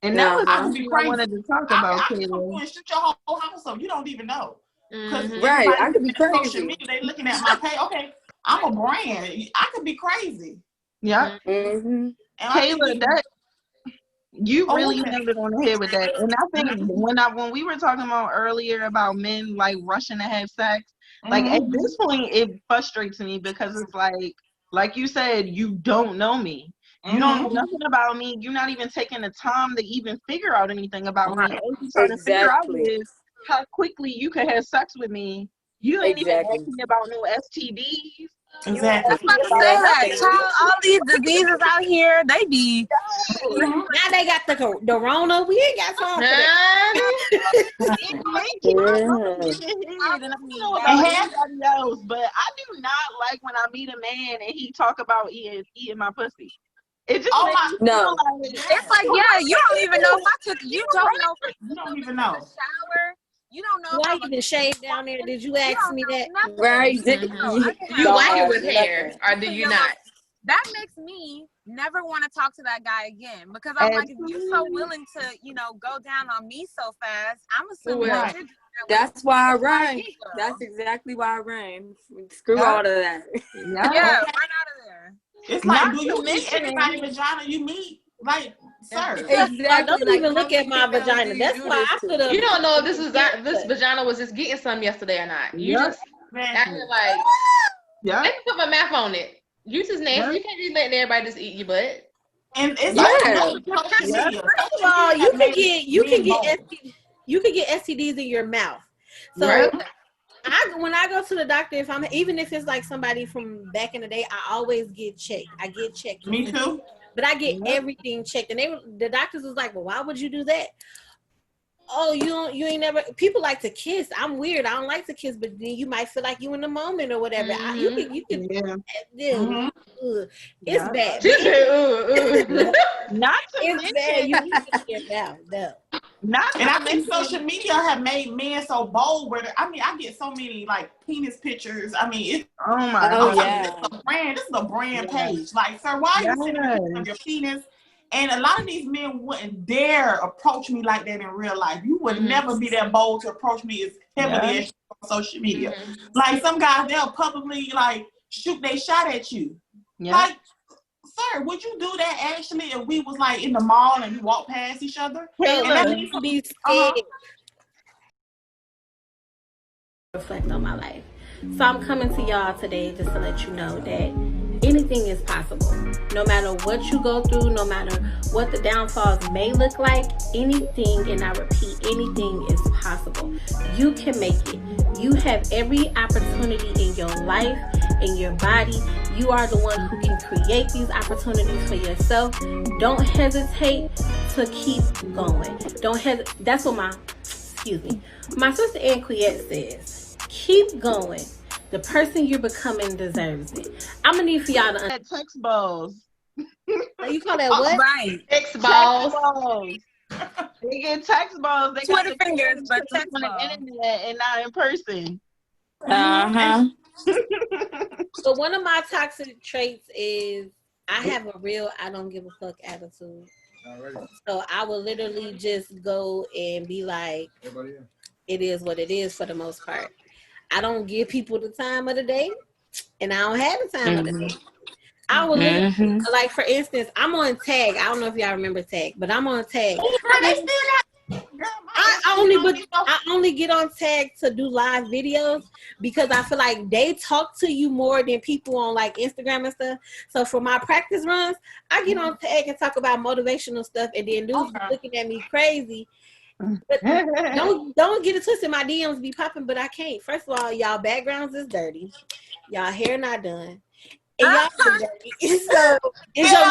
And that was something I wanted to talk about. I can come and shoot your whole house up. You don't even know. Right, I could be crazy. Social media, they looking at my page. Okay, I'm a brand. I could be crazy. Yeah. And Kayla, you really nailed it on the head with that. And I think when we were talking about earlier about men like rushing to have sex, like at this point it frustrates me because it's like you said, you don't know me. You don't know nothing about me. You're not even taking the time to even figure out anything about me. All you're trying to figure out is how quickly you could have sex with me. You ain't even asking about no STDs. Exactly. I was about to say that. Child, all these diseases out here, they be. Now they got the Rona. We ain't got time for that. But I do not like when I meet a man and he talk about eating my pussy. It just makes me feel like, it's like, you don't even know if I took. You don't know. You don't even know. Shower. You don't know. Why you been shaved down there? Did you ask me that? Right. You like it with hair, or do you not? That makes me never want to talk to that guy again, because I'm like, if you're so willing to, go down on me so fast, I'm assuming that's why I rhyme. That's exactly why I rhyme. Screw all of that. Run out of there. It's like, do you meet everybody vagina you meet? Like, sir. Exactly. Don't even look at my vagina. That's why I could have. You don't know if this vagina was just getting some yesterday or not. You just acting like, let me put my mouth on it. Juice is nasty. You can't be letting everybody just eat your butt. And it's First of all, you can get STDs in your mouth. So when I go to the doctor, even if it's like somebody from back in the day, I always get checked. I get checked. Me too. But I get everything checked, and the doctors was like, "Well, why would you do that?" Oh, you ain't never. People like to kiss. I'm weird. I don't like to kiss, but then you might feel like you in the moment or whatever. You can. Yeah. It's bad. Not to it's mention, bad. You need to get down. And I think social media have made men so bold. I get so many like penis pictures. I mean, it's This is a brand page. Like, sir, why are you sending pictures of your penis? And a lot of these men wouldn't dare approach me like that in real life. You would never be that bold to approach me as heavily as on social media. Like some guys, they'll publicly like shoot they shot at you. Like, sir, would you do that actually if we was like in the mall and we walked past each other? Reflect on my life. So I'm coming to y'all today just to let you know that anything is possible. No matter what you go through, no matter what the downfalls may look like, anything, and I repeat, anything is possible. You can make it. You have every opportunity in your life, in your body. You are the one who can create these opportunities for yourself. Don't hesitate to keep going. Don't hesitate. That's what my sister Ann Quiet says. Keep going. The person you're becoming deserves it. I'm gonna need for y'all to text balls. You call that what? Right. Text balls. They get text balls. They Twitter fingers, but text on balls. the internet and not in person. So one of my toxic traits is I have a real I don't give a fuck attitude. So I will literally just go and be like, it is what it is for the most part. I don't give people the time of the day, and I don't have the time of the day. I will literally, like for instance, I'm on Tag. I don't know if y'all remember Tag, but I'm on Tag. I only get on Tag to do live videos because I feel like they talk to you more than people on like Instagram and stuff. So for my practice runs, I get on Tag and talk about motivational stuff, and then dudes be looking at me crazy. But don't get it twisted. My DMs be popping, but I can't. First of all, y'all backgrounds is dirty. Y'all hair not done. And y'all are dirty. So is your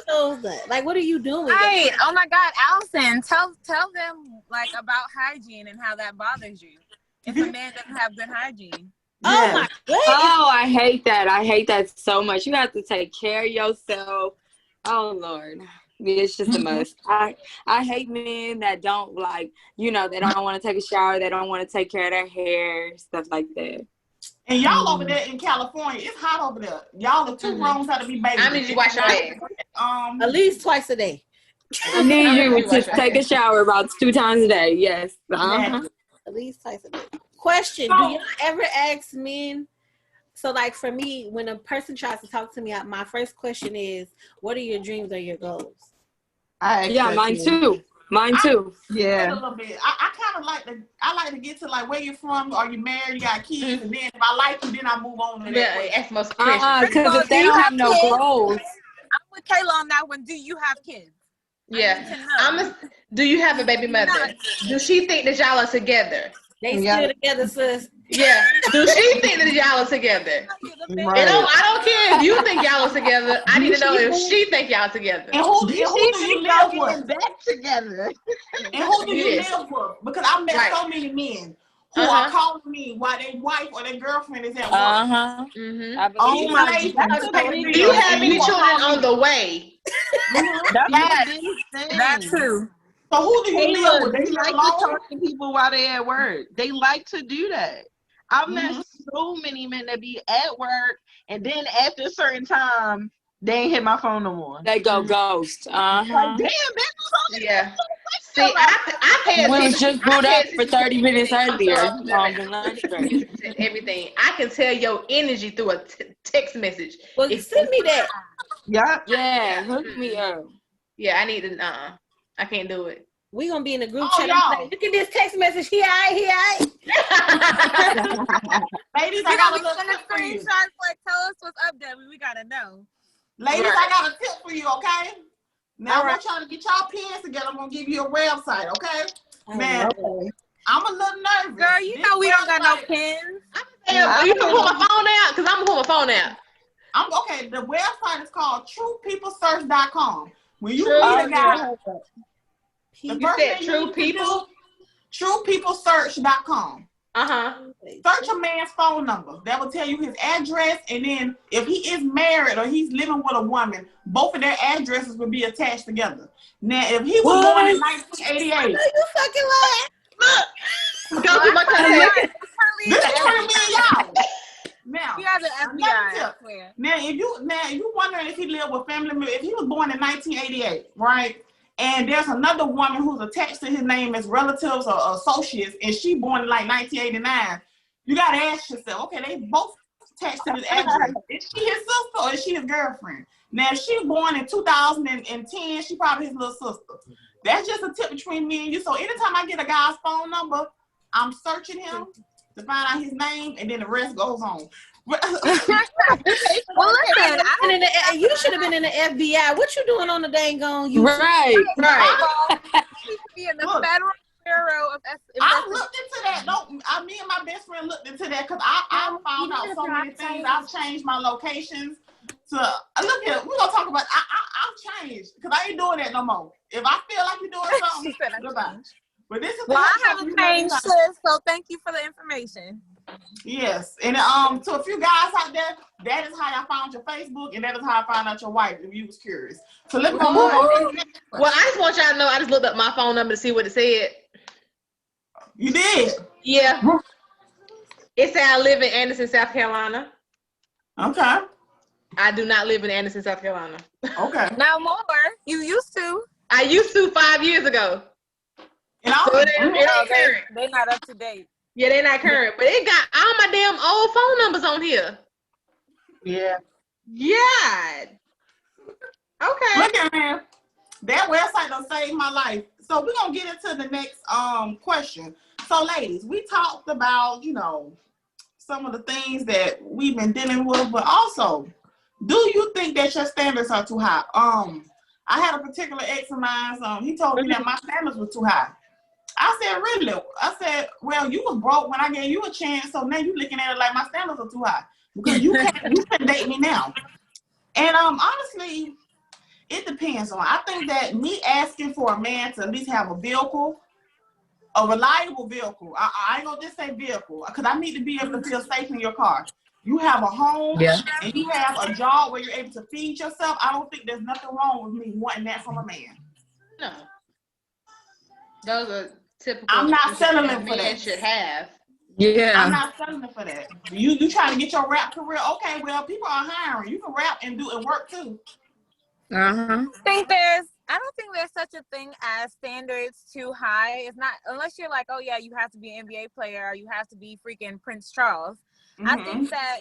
toes done? Like, what are you doing? Right. Oh my God, Allison, tell them like about hygiene and how that bothers you. If a man doesn't have good hygiene. Oh my goodness. Oh, I hate that. I hate that so much. You have to take care of yourself. Oh Lord. It's just a must. I hate men that don't like, they don't want to take a shower. They don't want to take care of their hair, stuff like that. And y'all over there in California, it's hot over there. Y'all the two rooms have to be baby. I need you to wash your ass. At least twice a day. I need you to take a shower about 2 times a day. Yes. At least twice a day. Question: do y'all ever ask men? So, like for me, when a person tries to talk to me, my first question is, "What are your dreams or your goals?" Mine too. Mine too. Yeah. A little bit. I kind of like to get to like where you're from. Are you married? You got kids? And then if I like you, then I move on to that. Ask most questions. Because if they don't have no goals. I'm with Kayla on that one. Do you have kids? Yeah. Do you have a baby mother? Does she think that y'all are together? They still together, sis. Yeah. Do she think that y'all are together? Right. I don't care if you think y'all are together. I need to know if she think y'all together. And who do you live with? Back together. And who do you live with? Because I've met so many men who are calling me while their wife or their girlfriend is at work. Oh my God. Do you have any children on the way? That too. So who do you live with? They like to talk to people while they're at work. They like to do that. I've met so many men that be at work and then after a certain time, they ain't hit my phone no more. They go ghost. Like, damn, bitch. Yeah. See, I pay attention. We just brought up for 30 minutes earlier. Everything. I can tell your energy through a text message. Well, send me that. Yeah, hook me up. Yeah, I need to. I can't do it. We gonna be in a group chat. Like, look at this text message. He aight. Ladies, I got a little sending tip for you. screenshots like, tell us what's up, Debbie. We gotta know. Ladies, Right. I got a tip for you, okay? Now, All I want y'all to get y'all pens together. I'm going to give you a website, okay? Oh, Man, okay. I'm a little nervous. Girl, you This know we don't got no website- pins. You can pull my phone out? Because I'm going to pull my phone out. Okay, the website is called truepeoplesearch.com. When you True. meet a guy, the You first said thing true you need to people? do, truepeoplesearch.com. Search a man's phone number. That will tell you his address, and then if he is married or he's living with a woman, both of their addresses will be attached together. Now, if he was born in 1988, You fucking lying. Go through my contact. this is between me and y'all. Now, He has an another FBI. tip. I swear. Now, if you wondering if he lived with family members, if he was born in 1988, right? And there's another woman who's attached to his name as relatives or associates, and she born in like 1989. You gotta ask yourself, okay, they both attached to his address. Is she his sister or is she his girlfriend? Now, if she born in 2010, she probably his little sister. That's just a tip between me and you. So anytime I get a guy's phone number, I'm searching him to find out his name, and then the rest goes on. Well, listen, You should have been in the FBI. What you doing on the dang on YouTube? Right. you should be in the Look. Federal Bureau of I looked into that. Me and my best friend looked into that because I found out so many things. I've changed my locations to look at. We're gonna talk about. I've changed because I ain't doing that no more. If I feel like you're doing something, goodbye. But this is Well, I haven't changed shit, so thank you for the information. Yes, and to a few guys out there, that is how I found your Facebook, and that is how I found out your wife. If you was curious, so let me move on. Well, I just want y'all to know. I just looked up my phone number to see what it said. You did? Yeah. It said I live in Anderson, South Carolina. Okay. I do not live in Anderson, South Carolina. Okay. No more. You used to. I used to 5 years ago. And So it ain't current. They're not up to date. Yeah, they're not current, but it got all my damn old phone numbers on here. Yeah. Yeah. Okay. Look at man. That website done saved my life. So we're gonna get into the next question. So ladies, we talked about, some of the things that we've been dealing with, but also, do you think that your standards are too high? I had a particular ex of mine, he told me that my standards were too high. I said, really? I said, well, you was broke when I gave you a chance, so now you looking at it like my standards are too high because you can date me now. And honestly, it depends on. I think that me asking for a man to at least have a vehicle, a reliable vehicle. I ain't gonna just say vehicle because I need to be able to feel safe in your car. You have a home and you have a job where you're able to feed yourself. I don't think there's nothing wrong with me wanting that from a man. No. Those are typical. I'm not settling for men that. should have. Yeah. I'm not settling for that. You trying to get your rap career? Okay, well, people are hiring. You can rap and do and work too. I don't think there's such a thing as standards too high. It's not unless you're like, oh yeah, you have to be an NBA player or you have to be freaking Prince Charles. I think that,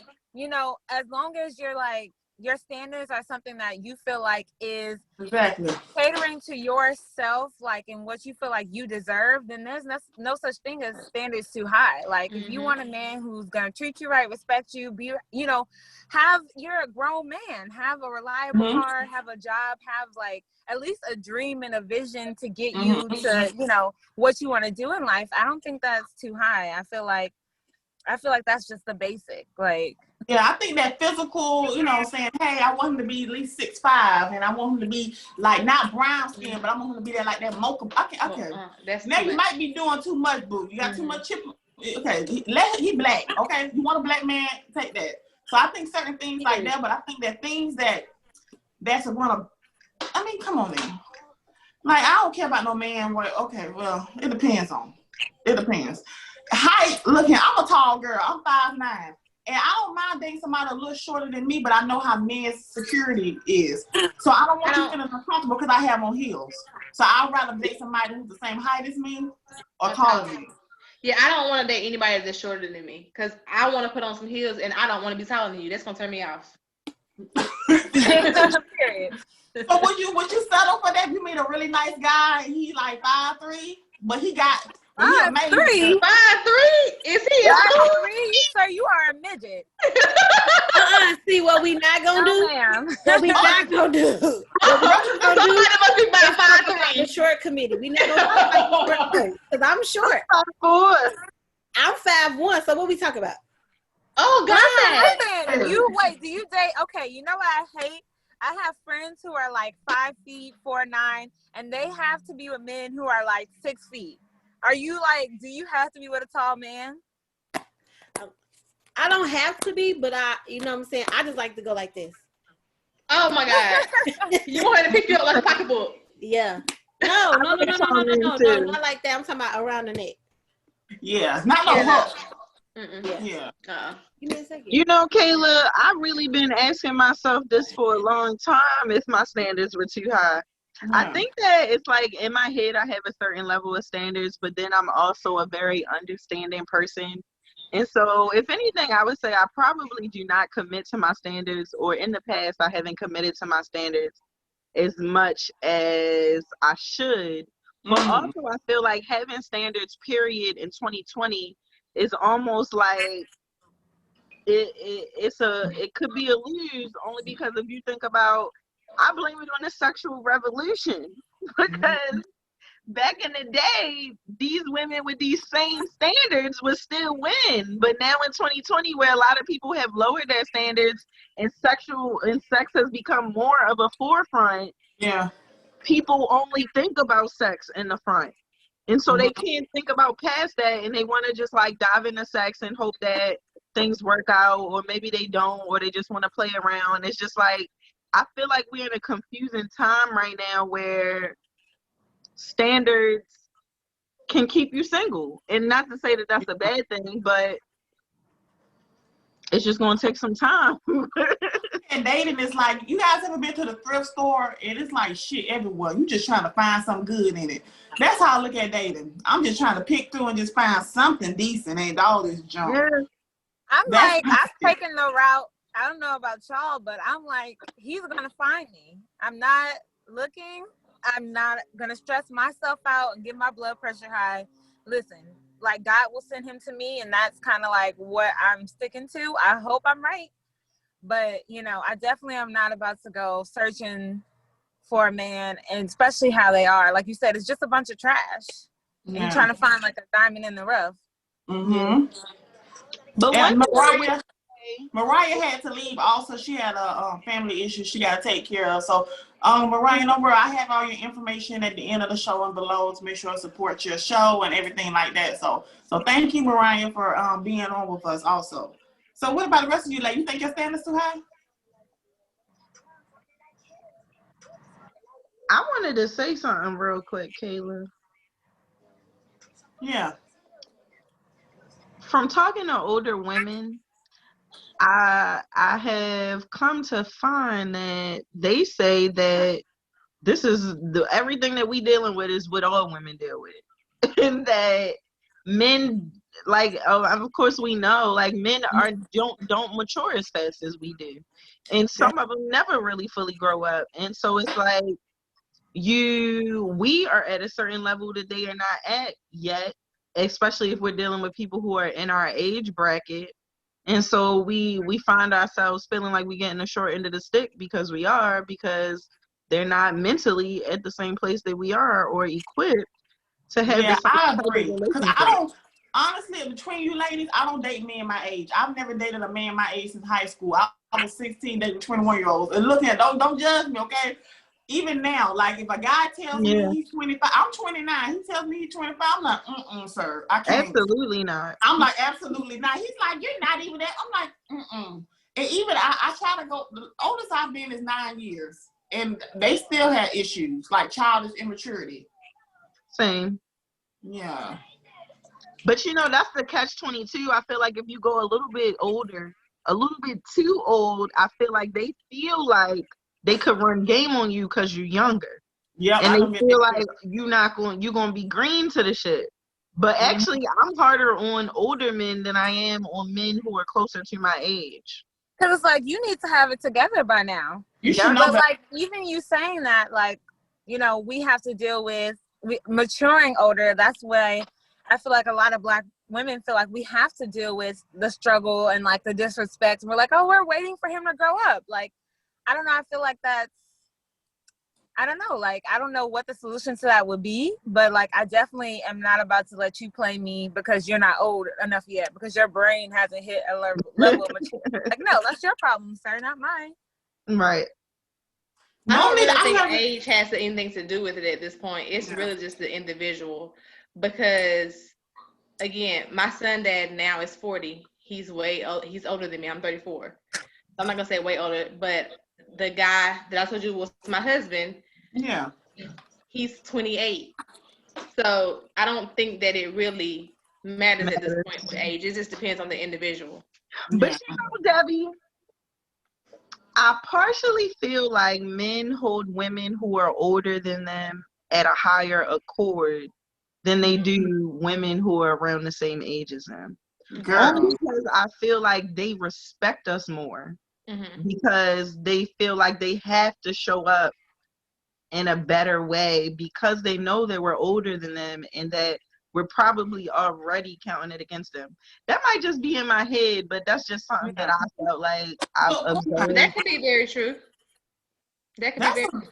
as long as you're like your standards are something that you feel like is catering to yourself, like, and what you feel like you deserve, then there's no such thing as standards too high. Like, if you want a man who's gonna treat you right, respect you, be, you're a grown man, have a reliable car, have a job, have like at least a dream and a vision to get you to, what you want to do in life. I don't think that's too high. I feel like that's just the basic, like. Yeah, I think that physical, saying, hey, I want him to be at least 6'5", and I want him to be like not brown skin, but I want him to be that like that mocha. Okay. Now you might be doing too much, boo. You got too much chip. Okay, he black. Okay, you want a black man? Take that. So I think certain things like that, but I think that things that's gonna. I mean, come on, man. Like I don't care about no man. Okay, well, it depends. Height. Look here, I'm a tall girl. I'm 5'9". And I don't mind dating somebody a little shorter than me, but I know how men's security is. So I don't want you feeling uncomfortable because I have on heels. So I'd rather date somebody who's the same height as me or taller than me. Yeah, I don't want to date anybody that's shorter than me because I want to put on some heels and I don't want to be taller than you. That's going to turn me off. Period. So would you settle for that? You meet a really nice guy and he like 5'3", but he got He amazing. 5'3"? Is he in school? 5'3", sir, you are a midget. See what we not gonna do? Ma'am. What we not gonna do? What we not gonna do? Somebody must be is talk about about 5'3". the short committee. We not gonna talk about the short folks, because I'm short. 5'4". I'm 5'1". So what we talk about? Oh God! Listen, do you date? Okay, you know what I hate? I have friends who are like 5 feet, 4'9", and they have to be with men who are like 6 feet. Are you like? Do you have to be with a tall man? I don't have to be, but you know what I'm saying? I just like to go like this. Oh my God! You want her to pick you up like a pocketbook? Yeah. No, not like that. I'm talking about around the neck. Yeah, not no hook. Yeah. Give me a second. You know, Kayla, I've really been asking myself this for a long time if my standards were too high. I think that it's like in my head I have a certain level of standards, but then I'm also a very understanding person. And so if anything, I would say I probably do not commit to my standards, or in the past I haven't committed to my standards as much as I should. But also I feel like having standards, period, in 2020 is almost like it could be a lose, only because if you think about, I blame it on the sexual revolution, because back in the day, these women with these same standards would still win. But now in 2020, where a lot of people have lowered their standards and sex has become more of a forefront, people only think about sex in the front. And so they can't think about past that, and they want to just like dive into sex and hope that things work out, or maybe they don't, or they just want to play around. It's just like, I feel like we're in a confusing time right now where standards can keep you single. And not to say that that's a bad thing, but it's just going to take some time. And dating is like, you guys ever been to the thrift store and it's like shit everywhere? You just trying to find something good in it. That's how I look at dating. I'm just trying to pick through and just find something decent, ain't all this junk. I'm taking the route. I don't know about y'all, but I'm like, he's gonna find me. I'm not looking. I'm not gonna stress myself out and get my blood pressure high. Listen, like, God will send him to me, and that's kind of like what I'm sticking to. I hope I'm right, but you know, I definitely am not about to go searching for a man, and especially how they are. Like you said, it's just a bunch of trash. And you're trying to find like a diamond in the rough. But and Mariah had to leave also. She had a family issue she got to take care of. So, Mariah, don't worry. I have all your information at the end of the show and below to make sure to support your show and everything like that. So thank you, Mariah, for being on with us also. So what about the rest of you? Like, you think your standards too high? I wanted to say something real quick, Kayla. Yeah. From talking to older women, I have come to find that they say that this is everything that we dealing with is what all women deal with, and that men, like, of course we know, like, men don't mature as fast as we do, and some of them never really fully grow up, and so it's like we are at a certain level that they are not at yet, especially if we're dealing with people who are in our age bracket. And so we find ourselves feeling like we're getting the short end of the stick because they're not mentally at the same place that we are, or equipped to have the same I type agree. of Because relationship. I don't, honestly, between you ladies, I don't date men my age. I've never dated a man my age since high school. I was 16 dating 21-year-olds. And look at, don't judge me, okay? Even now, like, if a guy tells me he's 25, I'm 29. He tells me he's 25. I'm like, sir, I can't. Absolutely not. I'm like, absolutely not. He's like, you're not even that. I'm like, And even I try to go, the oldest I've been is 9 years. And they still had issues, like childish immaturity. Same. Yeah. But you know, that's the catch-22. I feel like if you go a little bit older, a little bit too old, I feel like they feel like they could run game on you because you're younger. Yeah. And they feel like you're gonna be green to the shit. But actually, I'm harder on older men than I am on men who are closer to my age. Because it's like, you need to have it together by now. You should know. But like, even you saying that, like, you know, we have to deal with maturing older. That's why I feel like a lot of Black women feel like we have to deal with the struggle and like the disrespect. And we're like, oh, we're waiting for him to grow up. Like, I don't know. I feel like that's, I don't know. Like, I don't know what the solution to that would be, but like, I definitely am not about to let you play me because you're not old enough yet, because your brain hasn't hit a level of maturity. Like, no, that's your problem, sir, not mine. Right. I don't really think age has anything to do with it at this point. It's really just the individual. Because, again, my son dad now is 40. He's he's older than me. I'm 34. So I'm not gonna say way older, but the guy that I told you was my husband. Yeah. He's 28. So I don't think that it really matters at this point with age. It just depends on the individual. But you know, Debbie, I partially feel like men hold women who are older than them at a higher accord than they do women who are around the same age as them. Only because I feel like they respect us more, because they feel like they have to show up in a better way because they know that we're older than them and that we're probably already counting it against them. That might just be in my head, but that's just something that I felt like I've observed. That could be very true. That could be very true.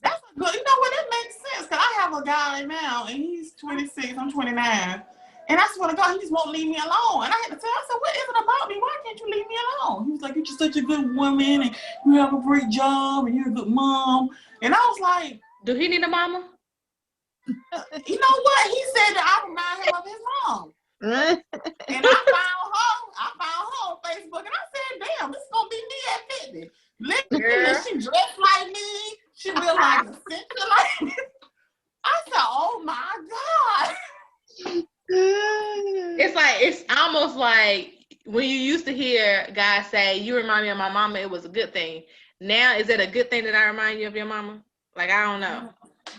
That's a good, you know what, it makes sense, because I have a guy now, and he's 26, I'm 29, and I swear to God, he just won't leave me alone, and I had to tell him, I said, what is it about me? Why can't you leave me alone? He was like, you're just such a good woman, and you have a great job, and you're a good mom, and I was like, do he need a mama? You know what, he said that I remind him of his mom, and I found her on Facebook, and I said, damn, this is going to be me at 50. Literally, she dressed like me. She real like essential like me. I said, "Oh my God!" It's almost like when you used to hear guys say, "You remind me of my mama." It was a good thing. Now, is it a good thing that I remind you of your mama? Like, I don't know.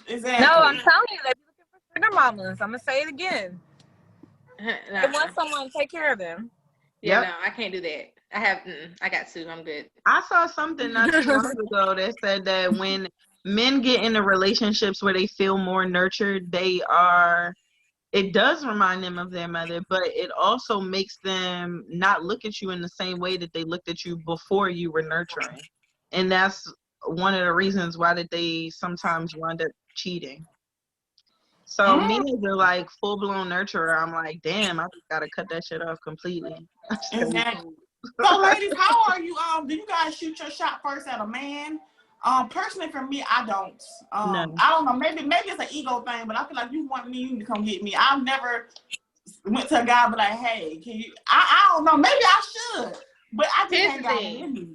Exactly. No, I'm telling you, they be looking for sugar mamas. I'm gonna say it again. They want someone to take care of them. Yeah, no, I can't do that. I got two. I'm good. I saw something not too long ago that said that when men get into relationships where they feel more nurtured, it does remind them of their mother, but it also makes them not look at you in the same way that they looked at you before you were nurturing. And that's one of the reasons why that they sometimes wind up cheating. So me as a like full-blown nurturer, I'm like, damn, I just gotta cut that shit off completely. Exactly. So, ladies, how are you? Do you guys shoot your shot first at a man? Personally, for me, I don't. No. I don't know. Maybe it's an ego thing, but I feel like you want me, you need to come get me. I've never went to a guy and be like, hey, can you? I don't know. Maybe I should, but I just ain't got it in me.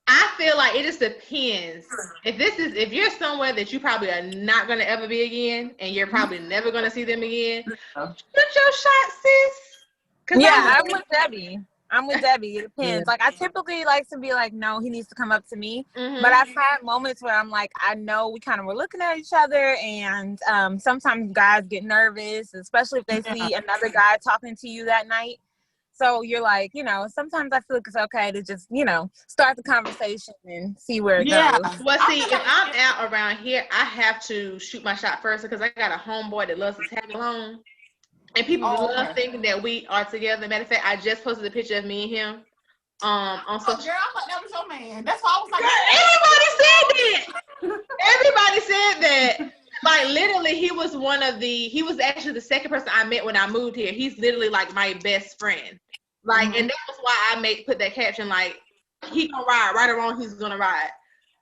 I feel like it just depends. If you're somewhere that you probably are not gonna ever be again, and you're probably never gonna see them again, shoot your shot, sis. Yeah, I'm with Debbie. It depends. Like, I typically like to be like, no, he needs to come up to me. But I've had moments where I'm like, I know we kind of were looking at each other, and sometimes guys get nervous, especially if they see another guy talking to you that night. So you're like, sometimes I feel like it's okay to just, start the conversation and see where it goes. Well, see, if I'm out around here, I have to shoot my shot first because I got a homeboy that loves to tag along. And people love thinking that we are together. Matter of fact, I just posted a picture of me and him on social. Girl, I thought that was your man. That's why I was like, everybody said that. Like, literally, he was actually the second person I met when I moved here. He's literally like my best friend. Like, and that was why I put that caption, like, he gonna ride, right or wrong, he's gonna ride.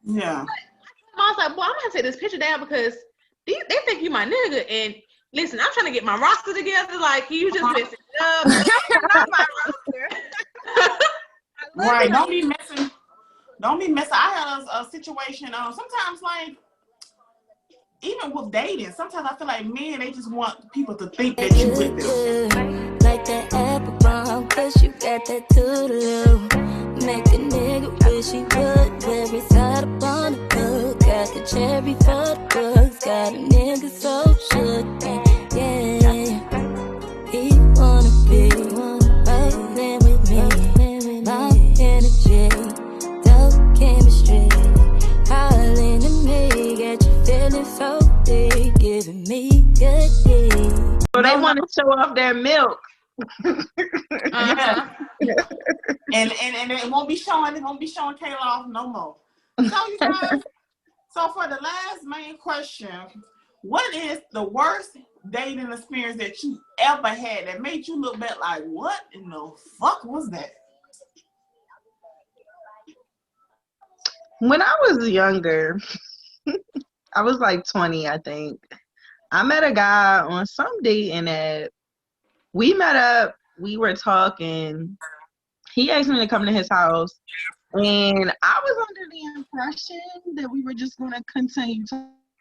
Yeah. But I was like, boy, I'm gonna take this picture down because they think you my nigga. And listen, I'm trying to get my roster together. Like, you just messing up. Not my roster. Right. Don't be messing. I had a situation. Sometimes, like, even with dating, sometimes I feel like men, they just want people to think that you with them. Like that apple bomb, cause you got that toodaloo. Make a nigga wish he would wear his heart up on the hood. Got the cherry for the books. Got a nigga so shook. Yeah, he wanna be right there with me. My energy, dope chemistry. Hollering to me, get you feeling so deep, giving me good. So they don't want to show off their milk. Yeah. and it won't be showing Kayla off no more. So you guys, so for the last main question, what is the worst dating experience that you ever had that made you look back like, what in the fuck was that? When I was younger, I was like 20, I think. I met a guy on some dating app. We met up, we were talking. He asked me to come to his house, and I was under the impression that we were just going to continue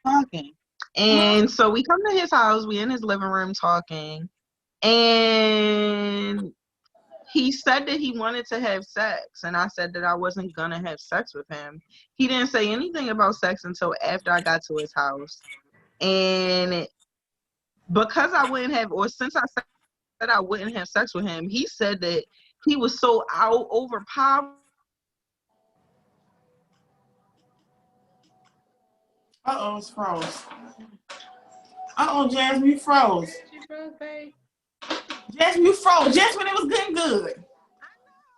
talking. And so we come to his house, we in his living room talking, and he said that he wanted to have sex, and I said that I wasn't going to have sex with him. He didn't say anything about sex until after I got to his house. And because I wouldn't have, or since I said that I wouldn't have sex with him, he said that he was so overpowered. Uh-oh, it's froze. Uh-oh, Jasmine, you froze. She froze, babe. Jasmine, you froze. Jasmine, it was getting good.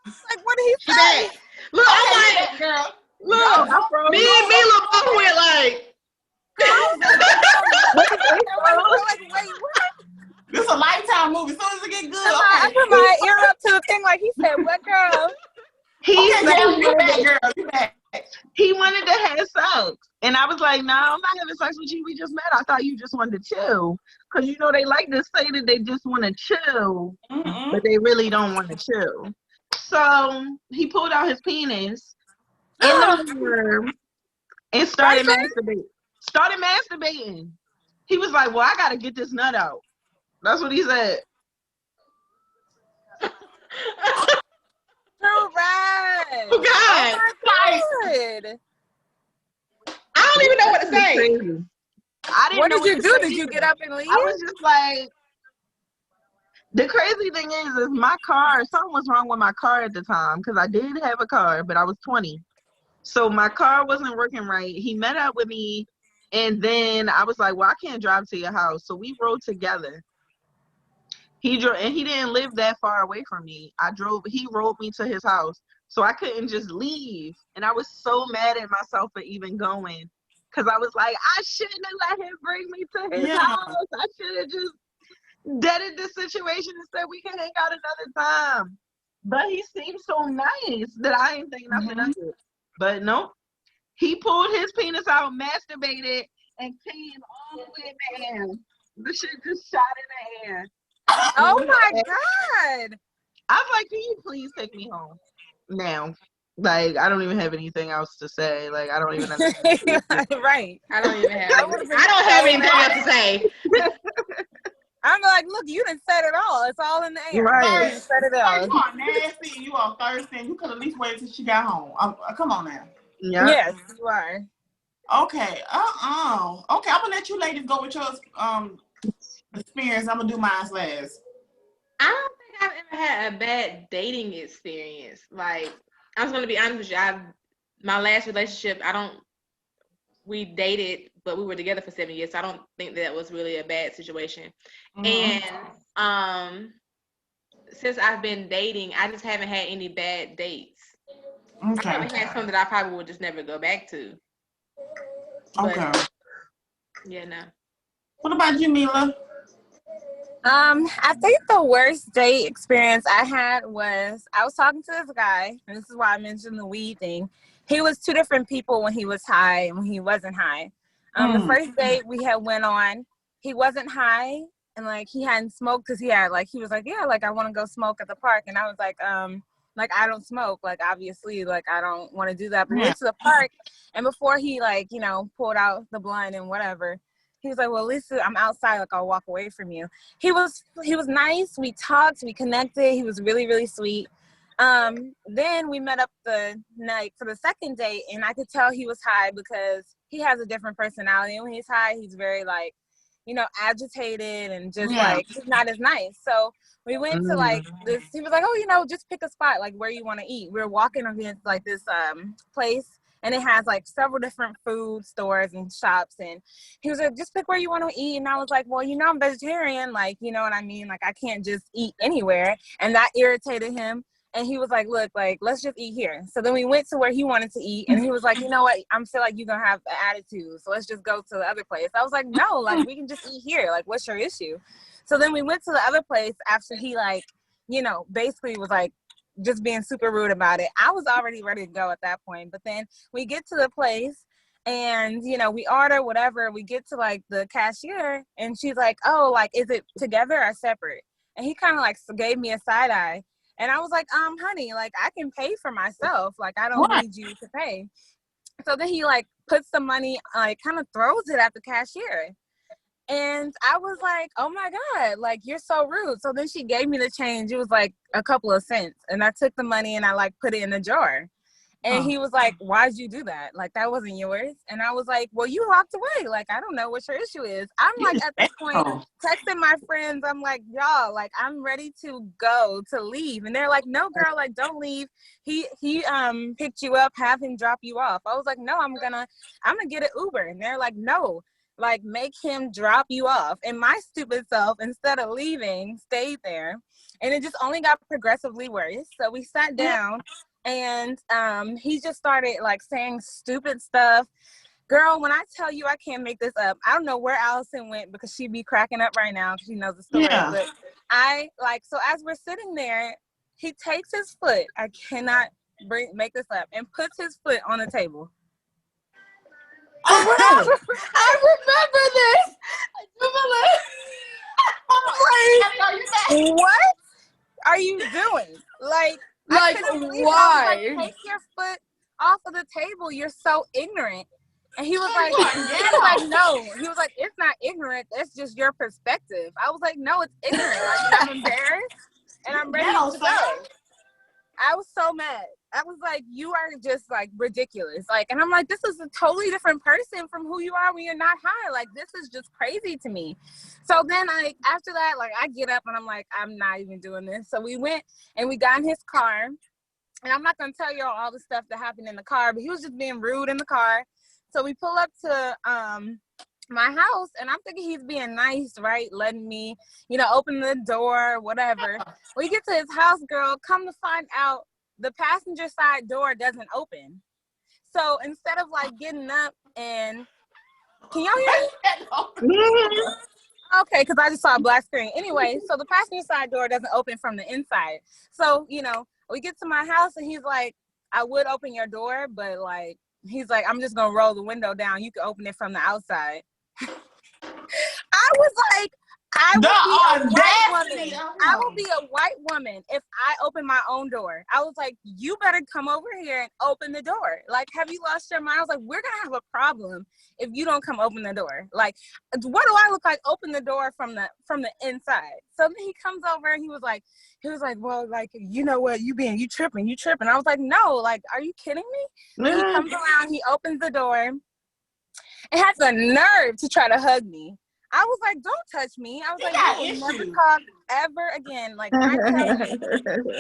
Like, what did he say? Look, I'm like, girl. Look, me and Mila both went like. Wait, what? This is a Lifetime movie. As soon as it get good, I put my ear up to the thing like he said, what girl? You back, girl. You back. He wanted to have sex. And I was like, no, I'm not having sex with you. We just met. I thought you just wanted to chill. Because, you know, they like to say that they just want to chill, but they really don't want to chill. So he pulled out his penis in the room and started masturbating. He was like, well, I got to get this nut out. That's what he said. Right. Oh, God. Oh, my God. I don't even know what to say. What did you do? Did you get up and leave? I was just like, the crazy thing is my car, something was wrong with my car at the time because I did have a car, but I was 20. So my car wasn't working right. He met up with me, and then I was like, well, I can't drive to your house. So we rode together. He drove, and he didn't live that far away from me. He rode me to his house. So I couldn't just leave. And I was so mad at myself for even going. Because I was like, I shouldn't have let him bring me to his house. I should have just deaded the situation and said we can hang out another time. But he seemed so nice that I didn't think nothing of it. But no, he pulled his penis out, masturbated, and came all the way back. The shit just shot in the air. Oh my God. I was like, can you please take me home now? Like, I don't even have anything else to say. Like, I don't even understand. Right. I don't have anything else to say. I'm like, look, you didn't said it all. It's all in the air. Right. You said it all. You are nasty. You are thirsty. You could at least wait till she got home. Come on now. Yeah. Yes, you are. Okay. Okay, I'm gonna let you ladies go with your experience. I'm gonna do mine last. I don't think I've ever had a bad dating experience. Like, I was gonna be honest with you. My last relationship, we dated, but we were together for 7 years. So I don't think that was really a bad situation. And since I've been dating, I just haven't had any bad dates. Okay. I haven't had some that I probably would just never go back to. But, okay. Yeah, no. What about you, Mila? I think the worst date experience I had was I was talking to this guy, and this is why I mentioned the weed thing. He was two different people when he was high and when he wasn't high. The first date we had went on, he wasn't high and like he hadn't smoked because he was like, yeah, like I want to go smoke at the park, and I was like I don't smoke, like obviously like I don't want to do that. But we went to the park, and before he like pulled out the blunt and whatever, he was like, well, Lisa, I'm outside, like I'll walk away from you. He was nice. We talked, we connected. He was really, really sweet. Then we met up the night for the second date, and I could tell he was high because he has a different personality. When he's high, he's very like, agitated and just like he's not as nice. So we went to like this. He was like, oh, just pick a spot, like where you want to eat. We were walking against like this place, and it has like several different food stores and shops. And he was like, just pick where you want to eat. And I was like, well, you know, I'm vegetarian, like, you know what I mean? Like, I can't just eat anywhere. And that irritated him. And he was like, look, like, let's just eat here. So then we went to where he wanted to eat. And he was like, you know what? I'm still like, you're going to have an attitude. So let's just go to the other place. I was like, no, like, we can just eat here. Like, what's your issue? So then we went to the other place after he, like, you know, basically was like just being super rude about it. I was already ready to go at that point. But then we get to the place and, you know, we order whatever. We get to like the cashier and she's like, oh, like, is it together or separate? And he kind of like gave me a side eye. And I was like, honey, like, I can pay for myself. Like, I don't need you to pay. So then he, like, puts the money, like, kind of throws it at the cashier. And I was like, oh, my God, like, you're so rude. So then she gave me the change. It was, like, a couple of cents. And I took the money and I, like, put it in a jar. And he was like, why'd you do that? Like, that wasn't yours. And I was like, well, you walked away. Like, I don't know what your issue is. I'm like, at this point, texting my friends. I'm like, y'all, like, I'm ready to go to leave. And they're like, no, girl, like, don't leave. He picked you up, have him drop you off. I was like, no, I'm gonna get an Uber. And they're like, no, like, make him drop you off. And my stupid self, instead of leaving, stayed there. And it just only got progressively worse. So we sat down. And he just started like saying stupid stuff. Girl, when I tell you I can't make this up, I don't know where Allison went because she'd be cracking up right now because she knows the story. Yeah. But so as we're sitting there, he takes his foot, I cannot make this up, and puts his foot on the table. I remember this. Like, what are you doing? Like, why? Like, take your foot off of the table. You're so ignorant. And he was like, no. He was like, it's not ignorant. That's just your perspective. I was like, no, it's ignorant. Like, I'm embarrassed and I'm ready to go. I was so mad. I was like, you are just like ridiculous. Like, and I'm like, this is a totally different person from who you are when you're not high. Like, this is just crazy to me. So then after that, like, I get up and I'm like, I'm not even doing this. So we went and we got in his car, and I'm not going to tell you all the stuff that happened in the car, but he was just being rude in the car. So we pull up to my house, and I'm thinking he's being nice, right? Letting me, you know, open the door, whatever. We get to his house, girl, come to find out the passenger side door doesn't open. So instead of like getting up and, can y'all hear me? Okay, because I just saw a black screen. Anyway, so the passenger side door doesn't open from the inside. So, you know, we get to my house and he's like, I would open your door, but like, he's like, I'm just going to roll the window down. You can open it from the outside. I was like, I will be a white woman if I open my own door. I was like, you better come over here and open the door. Like, have you lost your mind? I was like, we're gonna have a problem if you don't come open the door. Like, what do I look like? Open the door from the inside. So then he comes over and he was like, well, like, you know what, you tripping. I was like, no, like, are you kidding me? He comes around, he opens the door and has the nerve to try to hug me. I was like, don't touch me. I was like, you will never talk ever again. Like, I tell you.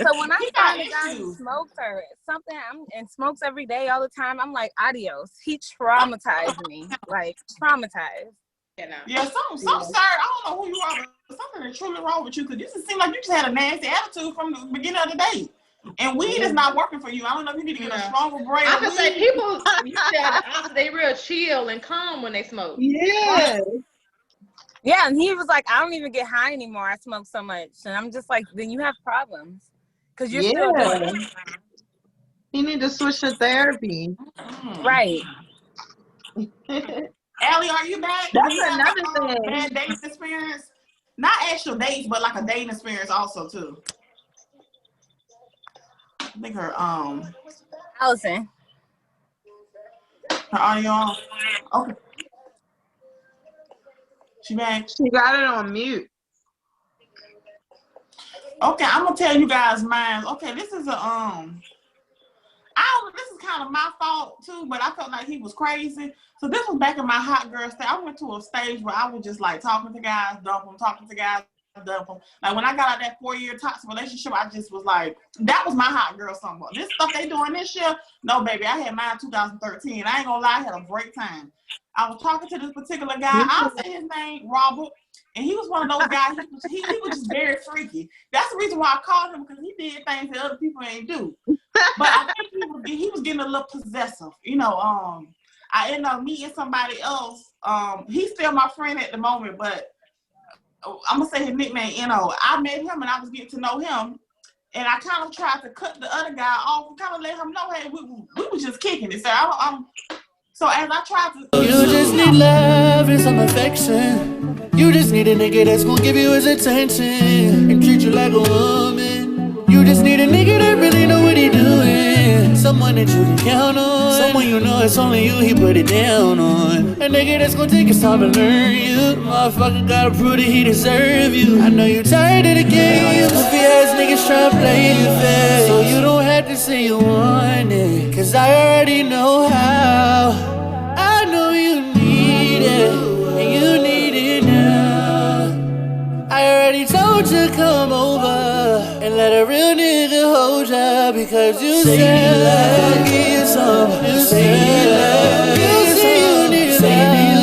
So when I find a guy who smokes or something, and smokes every day, all the time, I'm like, adios. He traumatized me. Like, traumatized. You know? Yeah, some sir, I don't know who you are, but something is truly wrong with you, because you just seem like you just had a nasty attitude from the beginning of the day. And weed is not working for you. I don't know if you need to get a stronger brain. I can say people, they real chill and calm when they smoke. Yeah. Yeah, and he was like, I don't even get high anymore. I smoke so much. And I'm just like, then you have problems. Because you're still doing it. You need to switch to therapy. Right. Allie, are you back? That's another thing. Bad dating experience? Not actual dates, but like a dating experience also, too. I think her, Allison. Her audio on. Okay. She back? She got it on mute. Okay, I'm gonna tell you guys mine. Okay, this is this is kind of my fault too, but I felt like he was crazy. So this was back in my hot girl stage. I went to a stage where I was just like talking to guys, talking to guys, done for. Like when I got out that 4-year toxic relationship, I just was like, that was my hot girl summer. This stuff they doing this year, no baby, I had mine 2013. I ain't gonna lie, I had a great time. I was talking to this particular guy. I'll say his name, Robert, and he was one of those guys. He was just very freaky. That's the reason why I called him, because he did things that other people ain't do. But I think he was getting a little possessive. You know, I ended up meeting somebody else. He's still my friend at the moment, but I'm gonna say his nickname. You know, I met him and I was getting to know him, and I kind of tried to cut the other guy off and kind of let him know, hey, we were just kicking it. So as I tried to, you just need love and some affection. You just need a nigga that's gonna give you his attention and treat you like a woman. You just need a nigga that really know what he doing. Someone that you can count on. Someone you know it's only you he put it down on. A nigga that's gonna take his time to learn you. Motherfucker gotta prove that he deserve you. I know you tired of the game. Goofy ass niggas tryna play you fair, so you don't have to say you want it, cause I already know how. I know you need it, and you need it now. I already told you come over and let a real nigga hold ya, because you say you love, give you some. You say you love, you need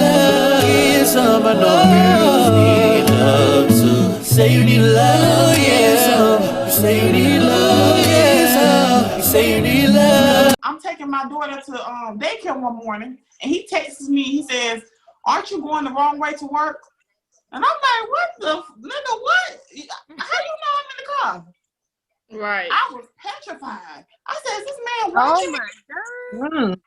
love, give you some. I know girls need love too. Say you need love, yeah, some. You say you need love, yeah, some. You say you need love. I'm taking my daughter to daycare one morning, and he texts me. He says, "Aren't you going the wrong way to work?" And I'm like, "What the nigga? What? How you know I'm in the car?" Right. I was petrified. I said, "Is this man watching me?" Mm.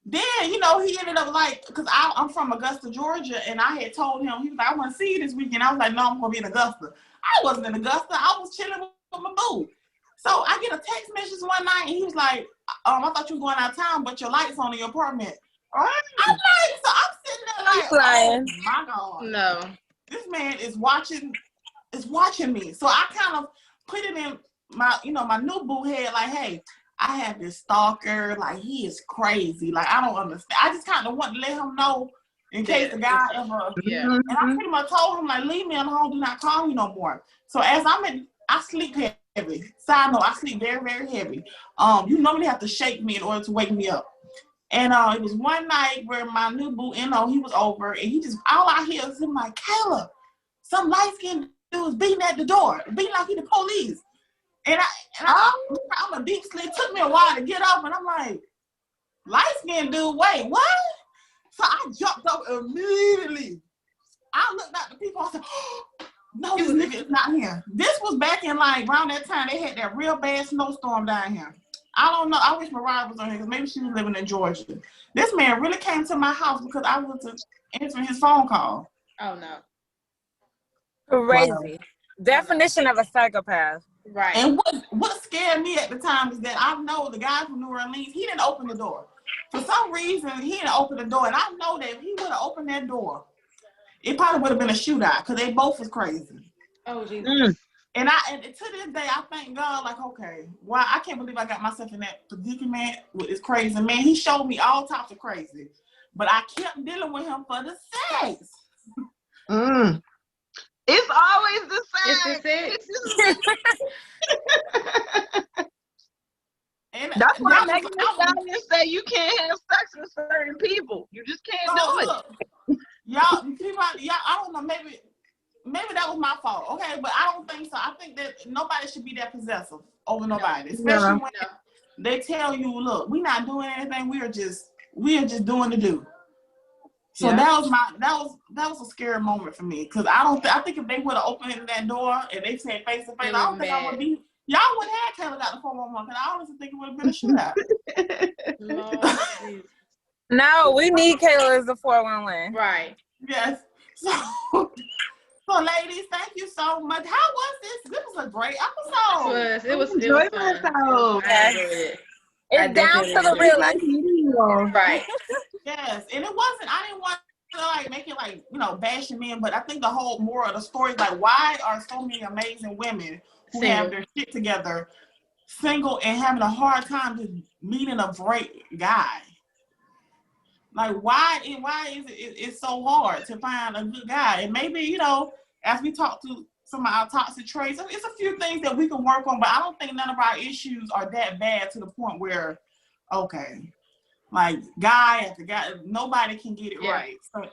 Then, you know, he ended up like, because I'm from Augusta, Georgia, and I had told him, he was like, "I want to see you this weekend." I was like, "No, I'm going to be in Augusta." I wasn't in Augusta. I was chilling with my boo. So I get a text message one night, and he was like, I thought you were going out of town, but your light's on in your apartment. I'm like, so I'm sitting there like, oh my God. No. This man is watching me. So I kind of put it in my, you know, my new boo head, like, hey, I have this stalker, like he is crazy. Like I don't understand. I just kind of want to let him know in case the guy ever. Yeah. And I pretty much told him, like, leave me alone, do not call me no more. So as I sleep heavy. Side note, I sleep very, very heavy. You normally have to shake me in order to wake me up. And it was one night where my new boo, you know, he was over, and he just, all I hear is him like, "Kayla, some light-skinned dude was beating at the door, beating like he the police." And I'm a deep sleep. It took me a while to get up, and I'm like, light-skinned dude, wait, what? So I jumped up immediately. I looked at the people, I said, oh, no, this nigga is not here. This was back in like around that time they had that real bad snowstorm down here. I don't know. I wish Mariah was on here because maybe she was living in Georgia. This man really came to my house because I was answering his phone call. Oh no. Crazy. Wow. Definition of a psychopath. Right. And what scared me at the time is that I know the guy from New Orleans, he didn't open the door. For some reason, he didn't open the door. And I know that if he would have opened that door, it probably would have been a shootout because they both was crazy. Oh, Jesus. Mm. And to this day, I thank God, like, okay, well, I can't believe I got myself in that predicament with this crazy man. He showed me all types of crazy, but I kept dealing with him for the sex. Mm. It's always the same. It's the same. That's why I'm making this down and say you can't have sex with certain people. You just can't do it. Y'all, I don't know, maybe that was my fault, okay? But I don't think so. I think that nobody should be that possessive over nobody, especially when they tell you, look, we're not doing anything. We are just doing the do. So that was a scary moment for me because I think if they would have opened that door and they said face to face, I don't think I would be. Y'all wouldn't have Kayla got the 411 because I honestly think it would have been a shootout. No, we need Kayla as the 411. Right. Yes. So ladies, thank you so much. How was this? This was a great episode. It was fun. It's down to the real life. Right. Yes, and I didn't want to like make it like, you know, bashing men, but I think the whole moral of the story is like, why are so many amazing women who have their shit together single and having a hard time just meeting a great guy? Like, why is it's so hard to find a good guy? And maybe, you know, as we talk to some of our toxic traits. It's a few things that we can work on, but I don't think none of our issues are that bad to the point where, okay, like guy after guy, nobody can get it right. So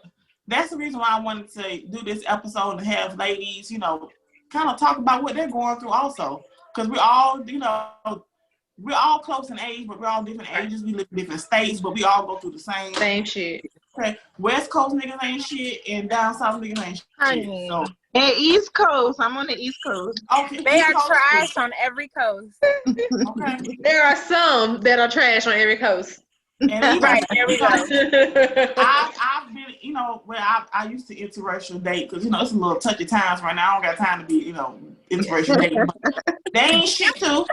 that's the reason why I wanted to do this episode and have ladies, you know, kind of talk about what they're going through also. Because we're all, you know, we're all close in age, but we're all different ages. We live in different states, but we all go through the same shit. Okay, West Coast niggas ain't shit, and down South niggas ain't shit. So, and East Coast, I'm on the East Coast. Okay, they East are Coast trash on every coast. Okay, there are some that are trash on every coast. And even, right, there we go. I've been, you know, where I used to interracial date because, you know, it's a little touchy times right now. I don't got time to be, you know, interracial dating. They ain't shit too.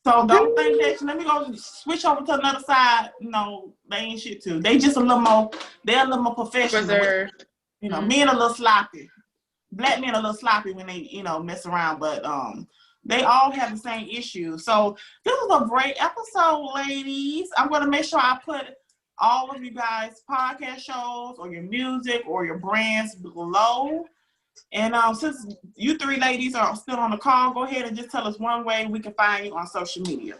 So don't think that, let me go switch over to another side. No, they ain't shit too. They just a little more, they're a little more professional. Reserved. You know, men a little sloppy. Black men a little sloppy when they, you know, mess around, but they all have the same issues. So this was a great episode, ladies. I'm going to make sure I put all of you guys' podcast shows or your music or your brands below. And since you three ladies are still on the call, go ahead and just tell us one way we can find you on social media.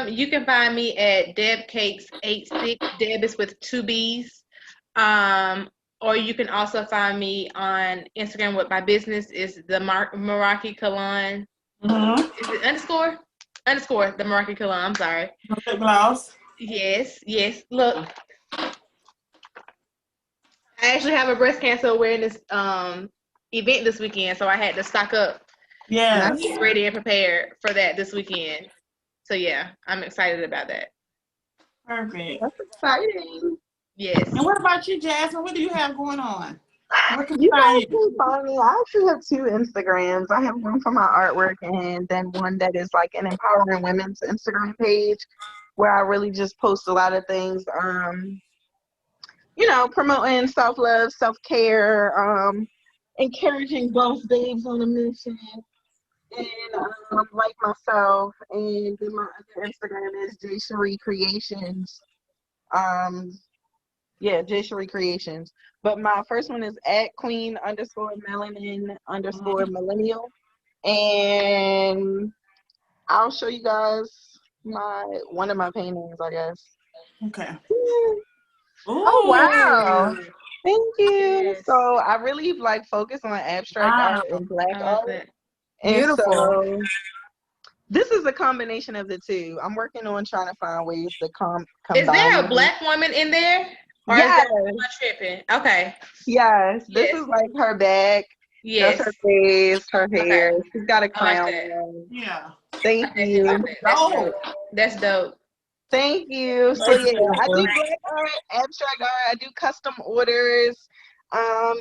You can find me at DebCakes86. Deb is with 2 B's. Or you can also find me on Instagram with my business is the Meraki Kalon. Is it underscore? Underscore the Meraki Kalon. I'm sorry. Lip gloss. Yes. Look. I actually have a breast cancer awareness event this weekend, so I had to stock up. Yeah. Get ready and prepared for that this weekend. So yeah, I'm excited about that. Perfect. That's exciting. Yes. And what about you, Jasmine? What do you have going on? Where can You we guys find you? can find me. I actually have 2 Instagrams. I have one for my artwork and then one that is like an empowering women's Instagram page where I really just post a lot of things, you know, promoting self-love, self-care, encouraging boss babes on a mission, and like myself. And then my other Instagram is J Cherie Creations. Yeah, J Cherie Creations. But my first one is at Queen_Melanin_millennial. And I'll show you guys one of my paintings, I guess. Okay. Oh, wow. Thank you. Yes. So I really like focus on abstract art and black art. It. And Beautiful. so this is a combination of the two. I'm working on trying to find ways to combine. Is there a black woman in there? Or yes. Is that tripping? Okay. Yes. This is like her bag. Yes. That's her face, her hair. Okay. She's got a I like crown that. on. Yeah. Thank you. That's dope. That's dope. Thank you. So yeah, I do black art, abstract art. I do custom orders.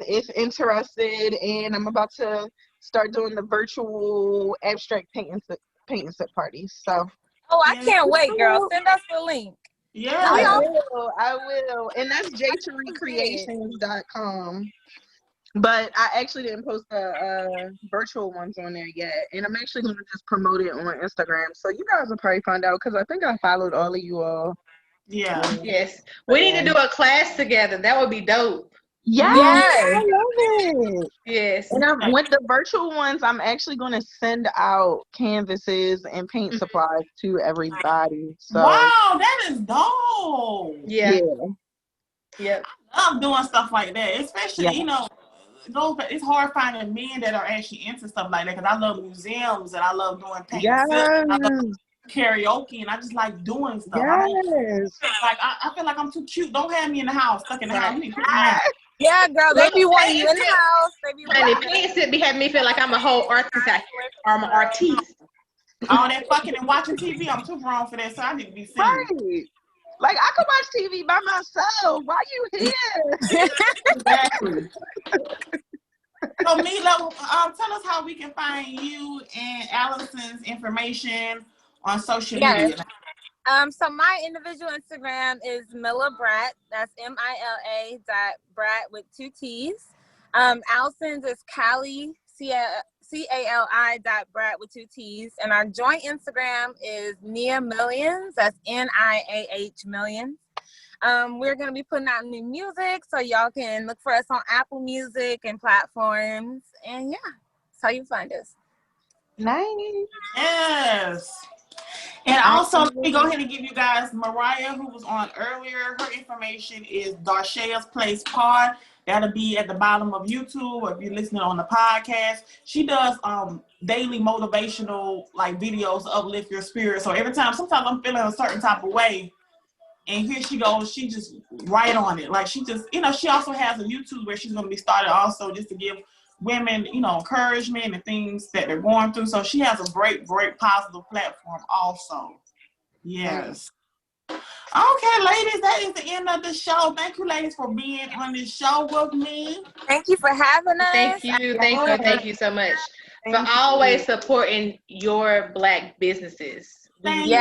If interested, and I'm about to start doing the virtual abstract paint and sip parties. So. Oh, I can't wait, girl. Send us the link. Yeah. I will. And that's jcheriecreations.com. But I actually didn't post the virtual ones on there yet. And I'm actually going to just promote it on Instagram. So you guys will probably find out because I think I followed all of you all. Yeah. Yes. We need to do a class together. That would be dope. Yes. I love it. Yes. And with the virtual ones, I'm actually going to send out canvases and paint supplies to everybody. So. Wow, that is dope. Yeah. Yep. I love doing stuff like that, especially, you know, it's hard finding men that are actually into stuff like that because I love museums and I love doing paint and I love karaoke and I just like doing stuff. I feel like I'm too cute. Don't have me in the house, stuck in the house. Yeah, girl, they be wanting you in the house. Honey, paint sip be having me feel like I'm a whole artist or I'm an artiste. All that fucking and watching TV, I'm too grown for that, so I need to be seen. Right. Like, I could watch TV by myself. Why you here? Exactly. So, Mila, tell us how we can find you and Allison's information on social media. So my individual Instagram is Mila Brat. That's MILA.Brat with 2 T's. Allison's is Cali, CALI.Brat with 2 T's. And our joint Instagram is Niah Millions. That's NIAH Millions. We're going to be putting out new music, so y'all can look for us on Apple Music and platforms. And yeah, that's how you find us. Nice. Yes. And also, let me go ahead and give you guys Mariah, who was on earlier. Her information is Darsheas Place Pod. That'll be at the bottom of YouTube, or if you're listening on the podcast. She does daily motivational like videos to uplift your spirit. So every time, sometimes I'm feeling a certain type of way, and here she goes, she just right on it. Like she just, she also has a YouTube where she's gonna be started also just to give women, encouragement and things that they're going through. So she has a great positive platform also. Yes. Okay, ladies, that is the end of the show. Thank you, ladies, for being on this show with me. Thank you for having us. Thank you so much for always supporting your Black businesses. Thank you.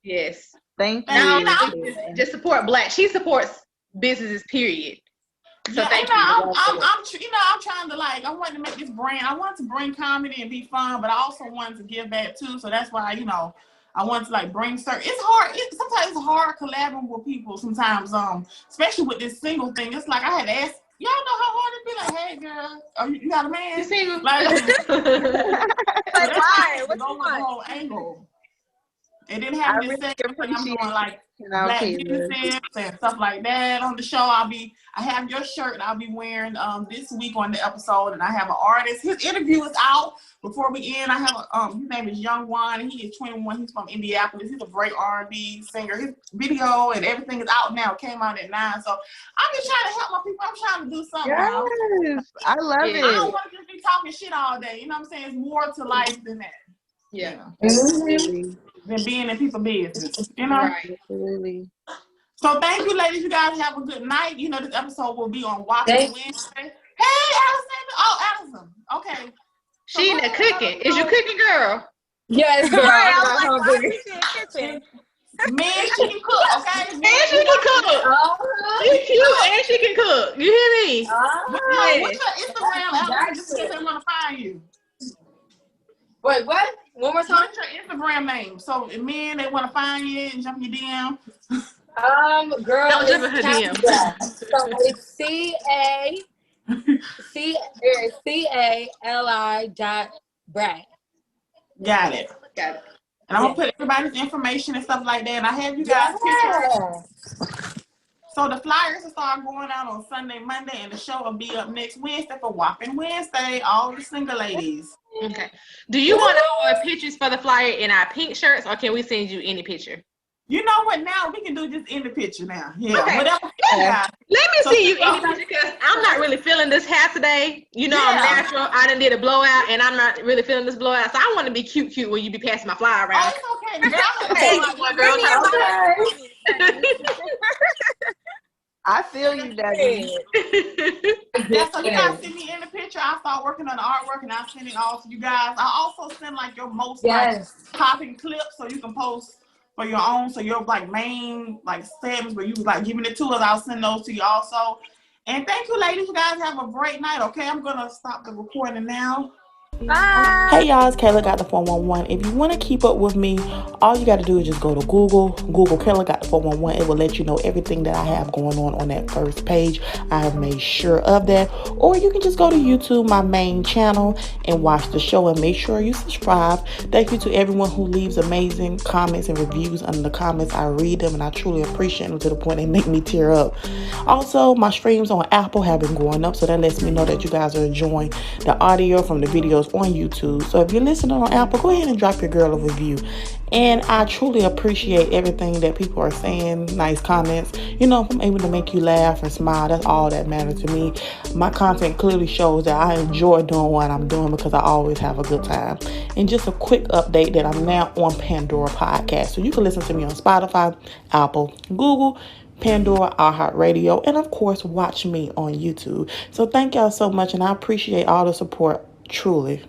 Yes. Thank you. Now, just support Black. She supports businesses, period. So yeah, thank you. I'm trying to I wanted to make this brand. I wanted to bring comedy and be fun, but I also wanted to give back too. So that's why, I want to bring certain. It's hard. Sometimes it's hard collaborating with people. Sometimes, especially with this single thing. It's like I had to ask. Y'all know how hard it be. Like, hey, girl, you got a man? You single? Why? What's the whole angle? It didn't have me say I'm doing Black businesses and stuff like that on the show. I have your shirt and I'll be wearing this week on the episode, and I have an artist. His interview is out before we end. I have his name is Young Juan, and he is 21. He's from Indianapolis. He's a great R&B singer. His video and everything is out now. It came out at 9. So I'm just trying to help my people. I'm trying to do something. Yes, I love it. I don't want to just be talking shit all day. You know what I'm saying? It's more to life than that. Yeah. Than being in people's business, Right. Absolutely. So thank you, ladies. You guys have a good night. This episode will be on Whopping Wednesday. Hey, Allison. Oh, Allison. Okay. She in there cooking. Is you cooking, girl? Yes, girl. I'm hungry. Kitchen. Man, she can cook, okay? And she can cook. She cute and she can cook. You hear me? What's your Instagram, Allison? Just in case they want to find you. Wait, what? One more time? What's your Instagram name? So if men, they want to find you and jump your DM. Girl, don't jump in her DM. So it's CALI.Brad. Got it. And I'm going to put everybody's information and stuff like that. And I have you guys pictures. So the flyers will start going out on Sunday, Monday, and the show will be up next Wednesday for Whopping Wednesday. All the single ladies. Okay. Do you want our pictures for the flyer in our pink shirts, or can we send you any picture? You know what? Now we can do just any picture now. Yeah. Okay. Whatever. Let me see you any picture, because I'm not really feeling this hair today. I'm natural. I done did a blowout, and I'm not really feeling this blowout. So I want to be cute when you be passing my flyer around. Oh, it's okay. I feel you, Debbie. Yeah, so you guys see me in the picture. I start working on the artwork, and I send it all to you guys. I also send your most popping clips, so you can post for your own. So your main segments where you giving it to us, I'll send those to you also. And thank you, ladies. You guys have a great night. Okay, I'm gonna stop the recording now. Bye. Hey y'all, it's Kayla got the 411. If you want to keep up with me, all you got to do is just go to Google Kayla got the 411. It will let you know everything that I have going on that first page. I have made sure of that. Or you can just go to YouTube, my main channel, and watch the show, and make sure you subscribe. Thank you to everyone who leaves amazing comments and reviews under the comments. I read them and I truly appreciate them to the point they make me tear up. Also, my streams on Apple have been going up, so that lets me know that you guys are enjoying the audio from the videos on YouTube. So if you're listening on Apple, go ahead and drop your girl a review. And I truly appreciate everything that people are saying, nice comments. If I'm able to make you laugh and smile, that's all that matters to me. My content clearly shows that I enjoy doing what I'm doing, because I always have a good time. And just a quick update that I'm now on Pandora Podcast. So you can listen to me on Spotify, Apple, Google, Pandora, iHeartRadio, and of course watch me on YouTube. So thank y'all so much, and I appreciate all the support, truly.